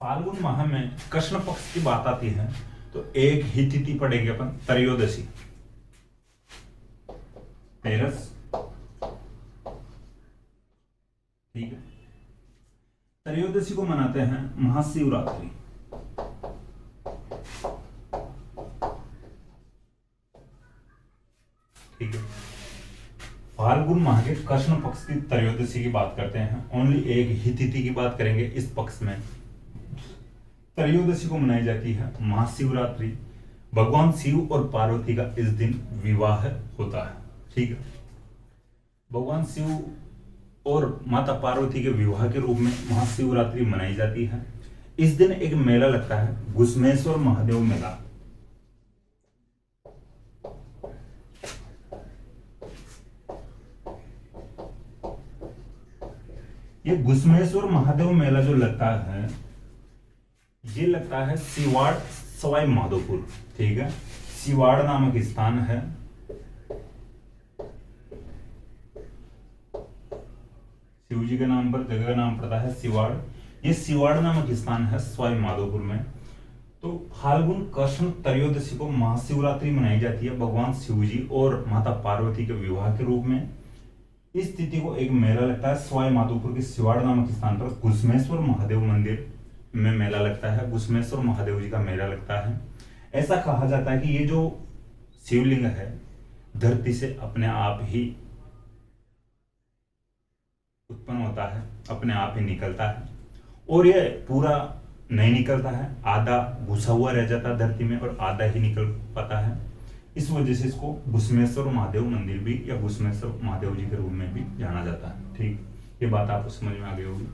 फाल्गुन माह में कृष्ण पक्ष की बात आती है तो एक ही तिथि पढ़ेंगे अपन, त्रयोदशी, तेरस, ठीक है। त्रयोदशी को मनाते हैं महाशिवरात्रि, ठीक है। फाल्गुन माह के कृष्ण पक्ष की त्रयोदशी की बात करते हैं, ओनली एक ही तिथि की बात करेंगे इस पक्ष में। त्रयोदशी को मनाई जाती है महाशिवरात्रि। भगवान शिव और पार्वती का इस दिन विवाह होता है, ठीक है। भगवान शिव और माता पार्वती के विवाह के रूप में महाशिवरात्रि मनाई जाती है। इस दिन एक मेला लगता है, घुसमेश्वर महादेव मेला। ये घुसमेश्वर महादेव मेला जो लगता है, ये लगता है सिवाड़ सवाई माधोपुर, ठीक है। सिवाड़ नामक स्थान है, शिवजी के नाम पर जगह का नाम पड़ता है सिवाड़। ये सिवाड़ नामक स्थान है सवाई माधोपुर में। तो फाल्गुन कृष्ण त्रयोदशी को महाशिवरात्रि मनाई जाती है भगवान शिवजी और माता पार्वती के विवाह के रूप में। इस तिथि को एक मेला लगता है सवाई माधोपुर के सिवाड़ नामक स्थान पर, घुसमेश्वर महादेव मंदिर में मेला लगता है, घुसमेश्वर महादेव जी का मेला लगता है। ऐसा कहा जाता है कि ये जो शिवलिंग है धरती से अपने आप ही उत्पन्न होता है, अपने आप ही निकलता है, और ये पूरा नहीं निकलता है, आधा घुसा हुआ रह जाता है धरती में और आधा ही निकल पाता है। इस वजह से इसको घुसमेश्वर महादेव मंदिर भी या घुसमेश्वर महादेव जी के रूप में भी जाना जाता है, ठीक। ये बात आपको समझ में आ गई होगी।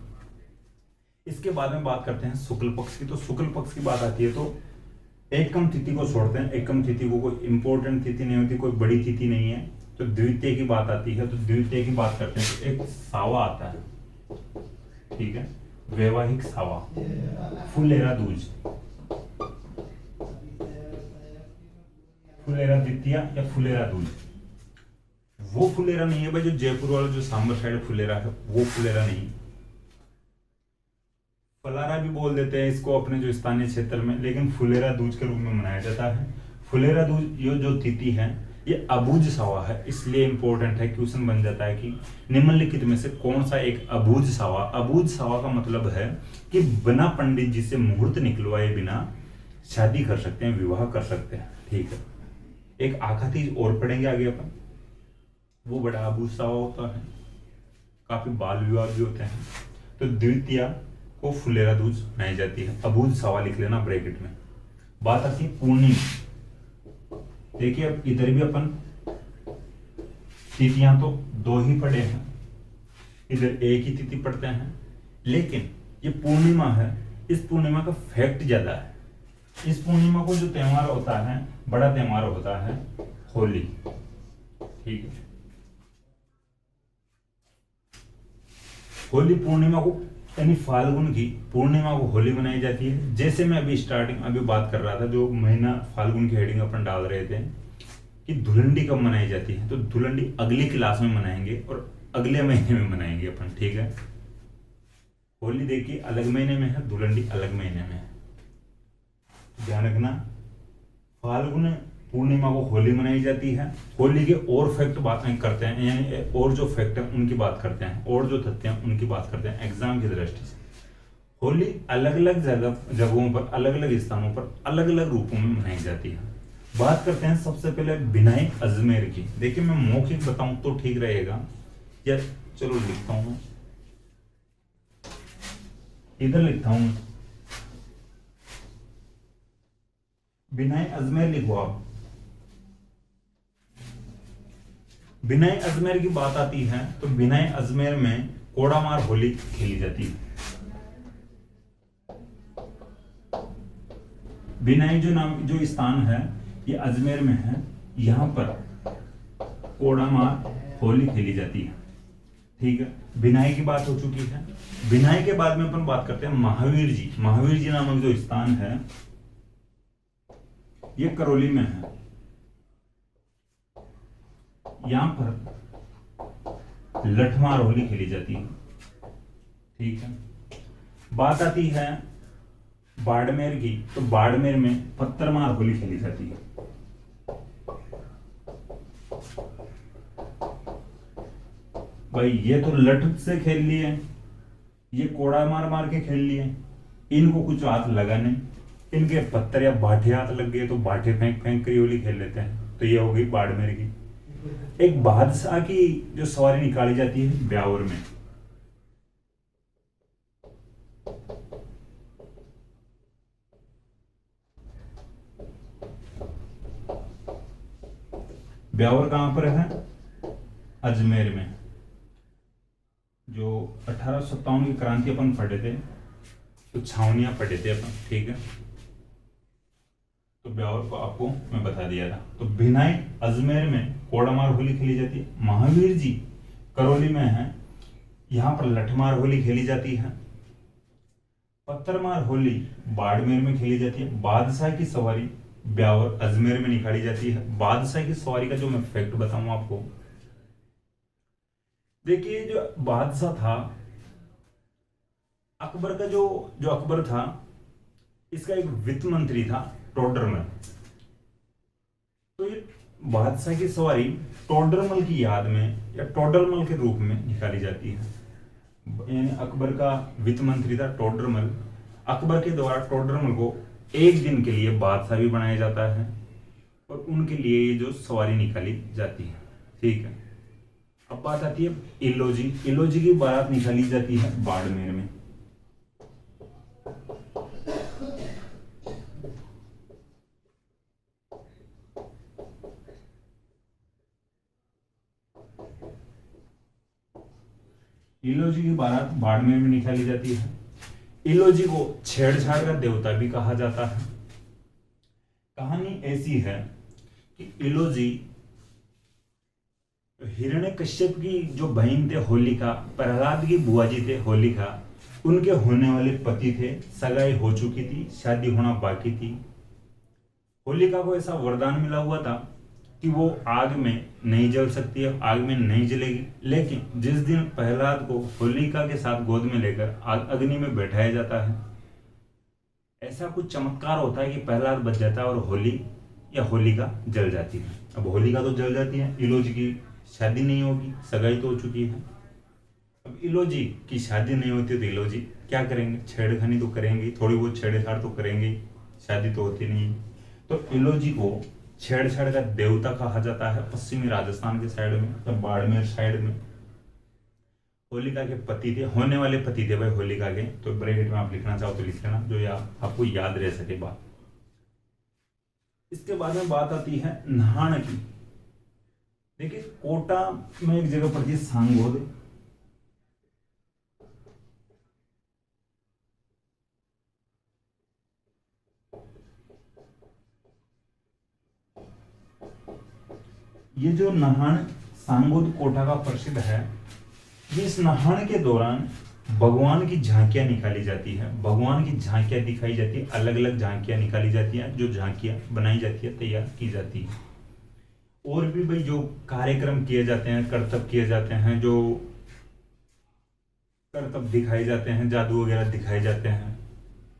इसके बाद में बात करते हैं शुक्ल पक्ष की। तो शुक्ल पक्ष की बात आती है तो एकम तिथि को छोड़ते हैं। एकम तिथि को कोई इंपॉर्टेंट तिथि नहीं होती, कोई बड़ी तिथि नहीं है। तो द्वितीय की बात आती है, तो द्वितीय की बात करते हैं तो एक सावा आता है, ठीक है, वैवाहिक सावा, फुलेरा दूज, फुलेरा द्वितीय या फुलेरा दूज। वो फुलेरा नहीं है भाई जो जयपुर वाला जो सांबर साइड फुलेरा है, वो फुलेरा नहीं। फलारा भी बोल देते हैं इसको अपने जो स्थानीय क्षेत्र में, लेकिन फुलेरा दूज के रूप में मनाया जाता है। फुलेरा दूज ये जो तिथि है ये अबूझ सावा है, इसलिए इंपॉर्टेंट है, क्वेश्चन बन जाता है कि निम्नलिखित में से कौन सा एक अबूझ सावा। अबूझ सावा का मतलब है कि बिना पंडित जी से मुहूर्त निकलवाए बिना शादी कर सकते हैं, विवाह कर सकते हैं। ठीक है, एक आखा तीज और पढ़ेंगे आगे अपन, वो बड़ा अबूझ सावा होता है, काफी बाल विवाह भी होते हैं। तो द्वितीया को फुलेरा दूज मनाई जाती है, अबूझ सावा लिख लेना ब्रैकेट में। बात आती है पूर्णिमा। देखिए अब इधर भी अपन तिथियां तो दो ही पढ़े हैं, इधर एक ही तिथि पढ़ते हैं, लेकिन ये पूर्णिमा है, इस पूर्णिमा का फैक्ट ज्यादा है। इस पूर्णिमा को जो त्योहार होता है, बड़ा त्योहार होता है होली। ठीक है, होली पूर्णिमा को यानी फाल्गुन की पूर्णिमा को होली मनाई जाती है। जैसे मैं अभी बात कर रहा था, जो महीना फाल्गुन की हेडिंग अपन डाल रहे थे कि धुलंडी कब मनाई जाती है, तो धुलंडी अगली क्लास में मनाएंगे और अगले महीने में मनाएंगे अपन। ठीक है, होली देखिए अलग महीने में है, धुलंडी अलग महीने में है, ध्यान रखना। फाल्गुन पूर्णिमा को होली मनाई जाती है। होली के और फैक्ट बात करते हैं, यानी और जो फैक्ट है उनकी बात करते हैं, और जो तथ्य हैं उनकी बात करते हैं एग्जाम की दृष्टि से। होली अलग अलग जगहों पर, अलग अलग स्थानों पर, अलग अलग रूपों में मनाई जाती है। बात करते हैं सबसे पहले बिनाई अजमेर की। देखिए मैं मौखिक बताऊं तो ठीक रहेगा, या चलो लिखता हूं, इधर लिखता हूं, बिनाई अजमेर लिखो आप। बिनाई अजमेर की बात आती है तो बिनाई अजमेर में कोड़ामार होली खेली जाती है। बिनाई जो स्थान है ये अजमेर में है, यहां पर कोड़ामार होली खेली जाती है। ठीक है, बिनाई की बात हो चुकी है। बिनाई के बाद में अपन बात करते हैं महावीर जी। महावीर जी नामक जो स्थान है ये करौली में है। यहां पर लठमार होली खेली जाती है। ठीक है, बात आती है बाड़मेर की, तो बाड़मेर में पत्थरमार होली खेली जाती है। भाई ये तो लठ से खेल लिए, ये कोड़ा मार मार के खेल लिए, इनको कुछ हाथ लगा नहीं, इनके पत्थर या बाठे हाथ लग गए तो बाठे फेंक फेंक कर होली खेल लेते हैं। तो ये हो गई बाड़मेर की। एक बादशाह की जो सवारी निकाली जाती है ब्यावर में, ब्यावर कहां पर है, अजमेर में। जो 1857 की क्रांति अपन पढ़े थे तो छावनियां पढ़े थे अपन। ठीक है, तो ब्यावर को आपको मैं बता दिया था। तो बिनाई अजमेर में कोड़ामार होली खेली जाती है। महावीर जी करौली में है, यहां पर लठमार होली खेली जाती है। पत्थरमार होली बाड़मेर में खेली जाती है। बादशाह की सवारी ब्यावर अजमेर में निकाली जाती है। बादशाह की सवारी का जो मैं फैक्ट बताऊं आपको, देखिए जो बादशाह था अकबर का, जो अकबर था इसका एक वित्त मंत्री था टोडरमल। तो ये बादशाह की सवारी टोडरमल की याद में या टोडरमल के रूप में निकाली जाती है। यानी अकबर का वित्त मंत्री था टोडरमल, अकबर के द्वारा टोडरमल को एक दिन के लिए बादशाह भी बनाया जाता है और उनके लिए ये जो सवारी निकाली जाती है। ठीक है, अब बात आती है इलोजी। इलोजी की बारात निकाली जाती है बाड़मेर में। इलोजी की बारात बाड़मेर में निकाली जाती है। इलोजी को छेड़छाड़ का देवता भी कहा जाता है। कहानी ऐसी है कि इलोजी हिरण्यकश्यप की जो बहन थे होलिका, प्रहलाद की बुआ जी थे होलिका, उनके होने वाले पति थे, सगाई हो चुकी थी, शादी होना बाकी थी। होलिका को ऐसा वरदान मिला हुआ था कि वो आग में नहीं जल सकती है, आग में नहीं जलेगी। लेकिन जिस दिन प्रहलाद को होलिका के साथ गोद में लेकर अग्नि में बैठाया जाता है, ऐसा कुछ चमत्कार होता है कि प्रहलाद बच जाता है और होली या होलिका जल जाती है। अब होलिका तो जल जाती है, इलोजी की शादी नहीं होगी, सगाई तो हो चुकी है। अब इलोजी की शादी नहीं होती तो इलोजी क्या करेंगे? छेड़खानी तो करेंगे, थोड़ी बहुत छेड़छाड़ तो करेंगे, शादी तो होती नहीं। तो इलोजी को छेड़छाड़ का देवता कहा जाता है पश्चिमी राजस्थान के साइड में या बाड़मेर साइड में। होलिका के पति थे, होने वाले पति थे भाई होलिका के, तो ब्रैकेट में आप लिखना चाहो तो लिख लेना, जो आपको याद रह सके बात। इसके बाद में बात आती है नहान की। देखिए कोटा में एक जगह पड़ती है सांगोद, ये जो नहान सांगोद कोटा का प्रसिद्ध है। इस नहान के दौरान भगवान की झांकियां निकाली जाती है, भगवान की झांकियां दिखाई जाती है, अलग अलग झांकियां निकाली जाती हैं, जो झांकियां बनाई जाती है, तैयार की जाती है। और भी भाई जो कार्यक्रम किए जाते हैं, करतब किए जाते हैं, जो करतब दिखाए जाते हैं, जादू वगैरह दिखाए जाते हैं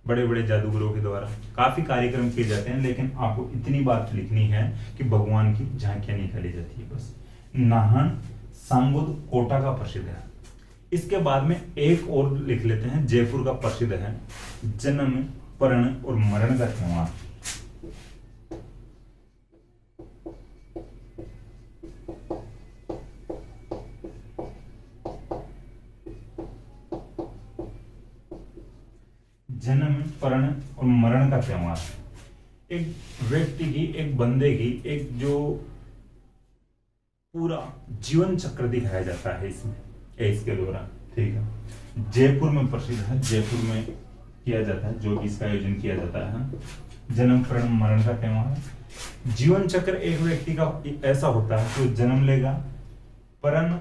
बड़े बड़े जादूगरों के द्वारा, काफी कार्यक्रम किए जाते हैं। लेकिन आपको इतनी बात लिखनी है कि भगवान की झांकियां निकाली जाती है बस। नाहन सांगोद कोटा का प्रसिद्ध है। इसके बाद में एक और लिख लेते हैं, जयपुर का प्रसिद्ध है जन्म पर्ण और मरण का त्योहार। जन्म पर्ण और मरण का त्योहार एक व्यक्ति की, एक बंदे की, एक जो पूरा जीवन चक्र दिखाया जाता है इसमें, इसके दौरान। ठीक है, जयपुर में प्रसिद्ध है, जयपुर में किया जाता है, जो इसका आयोजन किया जाता है। जन्म पर्ण मरण का त्योहार। जीवन चक्र एक व्यक्ति का ऐसा होता है जो जन्म लेगा, पर्ण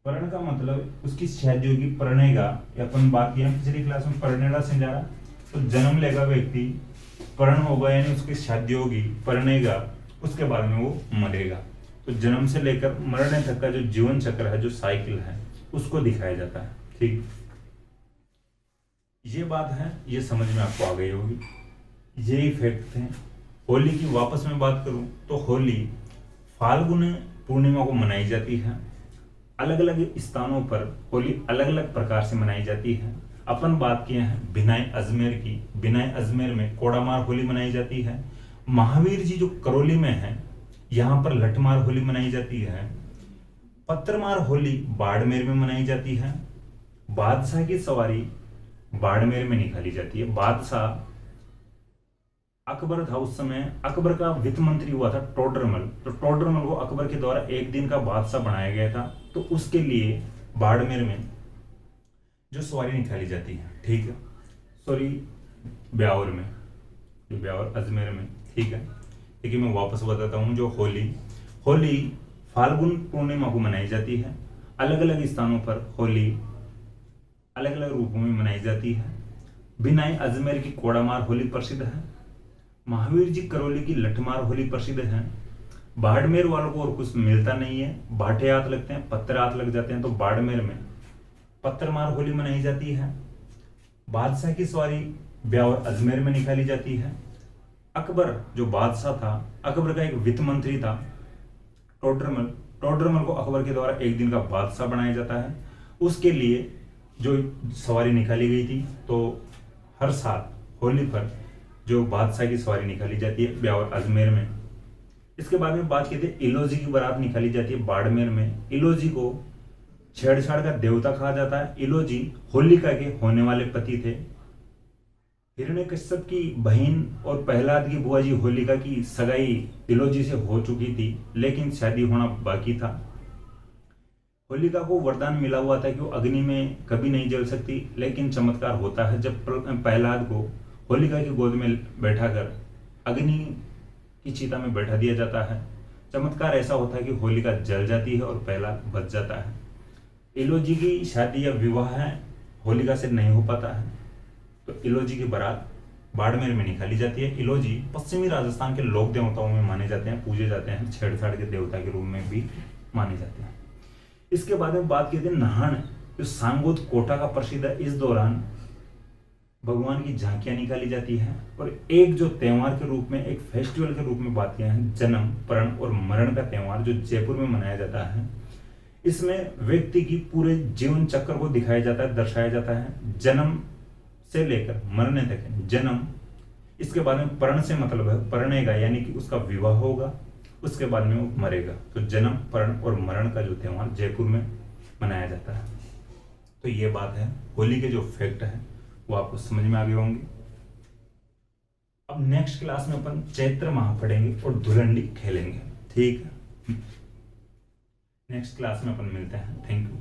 पर्ण का मतलब उसकी शादी होगी, पढ़नेगा, अपन बात किया पिछली क्लास में पढ़नेगा से जा रहा, तो जन्म लेगा व्यक्ति, पर्ण होगा यानी उसकी शादी होगी, पढ़नेगा, उसके बाद में वो मरेगा। तो जन्म से लेकर मरने तक का जो जीवन चक्र है, जो साइकिल है, उसको दिखाया जाता है। ठीक, ये बात है, ये समझ में आपको आ गई होगी। यही फैक्ट थे। होली की वापस में बात करूं तो होली फाल्गुन पूर्णिमा को मनाई जाती है। अलग अलग स्थानों पर होली अलग अलग प्रकार से मनाई जाती है। अपन बात किए हैं बिनाई अजमेर की। बिनाई अजमेर में कोड़ामार होली मनाई जाती है। महावीर जी जो करौली में है, यहाँ पर लठमार होली मनाई जाती है। पत्थरमार होली बाड़मेर में मनाई जाती है। बादशाह की सवारी बाड़मेर में निकाली जाती है। बादशाह अकबर था उस समय, अकबर का वित्त मंत्री हुआ था टोडरमल, तो टोडरमल को अकबर के द्वारा एक दिन का बादशाह बनाया गया था, तो उसके लिए बाड़मेर में जो सवारी निकाली जाती है, ठीक है, सॉरी ब्यावर में, जो ब्यावर अजमेर में, ठीक है। देखिए मैं वापस बताता हूँ, जो होली फाल्गुन पूर्णिमा को मनाई जाती है। अलग अलग स्थानों पर होली अलग अलग रूपों में मनाई जाती है। बिनाई अजमेर की कोड़ामार होली प्रसिद्ध है। महावीर जी करौली की लठमार होली प्रसिद्ध है। बाड़मेर वालों को और कुछ मिलता नहीं है, भाटे हाथ लगते हैं, पत्थर हाथ लग जाते हैं, तो बाड़मेर में पत्थरमार होली मनाई जाती है। बादशाह की सवारी ब्यावर अजमेर में निकाली जाती है। अकबर जो बादशाह था, अकबर का एक वित्त मंत्री था टोडरमल को अकबर के द्वारा एक दिन का बादशाह बनाया जाता है। उसके लिए जो सवारी निकाली गई थी, तो हर साल होली पर जो बादशाह की सवारी निकाली जाती है ब्यावर अजमेर में। इसके बाद में बात की थी इलोजी की बारात निकाली जाती है बाड़मेर में। इलोजी को छेड़छाड़ का देवता कहा जाता है। इलोजी होलिका के होने वाले पति थे। हिरण्यकश्यप की बहन और प्रहलाद की बुआ जी होलिका की सगाई इलोजी से हो चुकी थी, लेकिन शादी होना बाकी था। होलिका को वरदान मिला हुआ था कि वो अग्नि में कभी नहीं जल सकती, लेकिन चमत्कार होता है जब प्रहलाद को होलिका की गोद में बैठाकर अग्नि की चिता में बैठा दिया जाता है। चमत्कार ऐसा होता है कि होलिका जल जाती है और प्रहलाद बच जाता है। इलोजी की शादी या विवाह है होलिका से नहीं हो पाता है, तो इलोजी की बारात बाड़मेर में निकाली जाती है। इलोजी पश्चिमी राजस्थान के लोक देवताओं में माने जाते हैं, पूजे जाते हैं, छेड़छाड़ के देवता के रूप में भी माने जाते हैं। इसके बाद में बात की थी नाहन, जो सांगोद कोटा का प्रसिद्ध है। इस दौरान भगवान की झांकियां निकाली जाती हैं और एक जो त्योहार के रूप में, एक फेस्टिवल के रूप में बात किया है, जन्म, परण और मरण का त्योहार जो जयपुर में मनाया जाता है। इसमें व्यक्ति की पूरे जीवन चक्र को दिखाया जाता है, दर्शाया जाता है, जन्म से लेकर मरने तक। जन्म, इसके बाद में परण से मतलब है परनेगा, यानी कि उसका विवाह होगा, उसके बाद में वो मरेगा। तो जन्म, परण और मरण का जो त्योहार जयपुर में मनाया जाता है। तो ये बात है, होली के जो फैक्ट है वो आपको समझ में आ गए होंगे। अब नेक्स्ट क्लास में अपन चैत्र माह पढ़ेंगे और धुलंडी खेलेंगे, ठीक है। नेक्स्ट क्लास में अपन मिलते हैं। Thank you.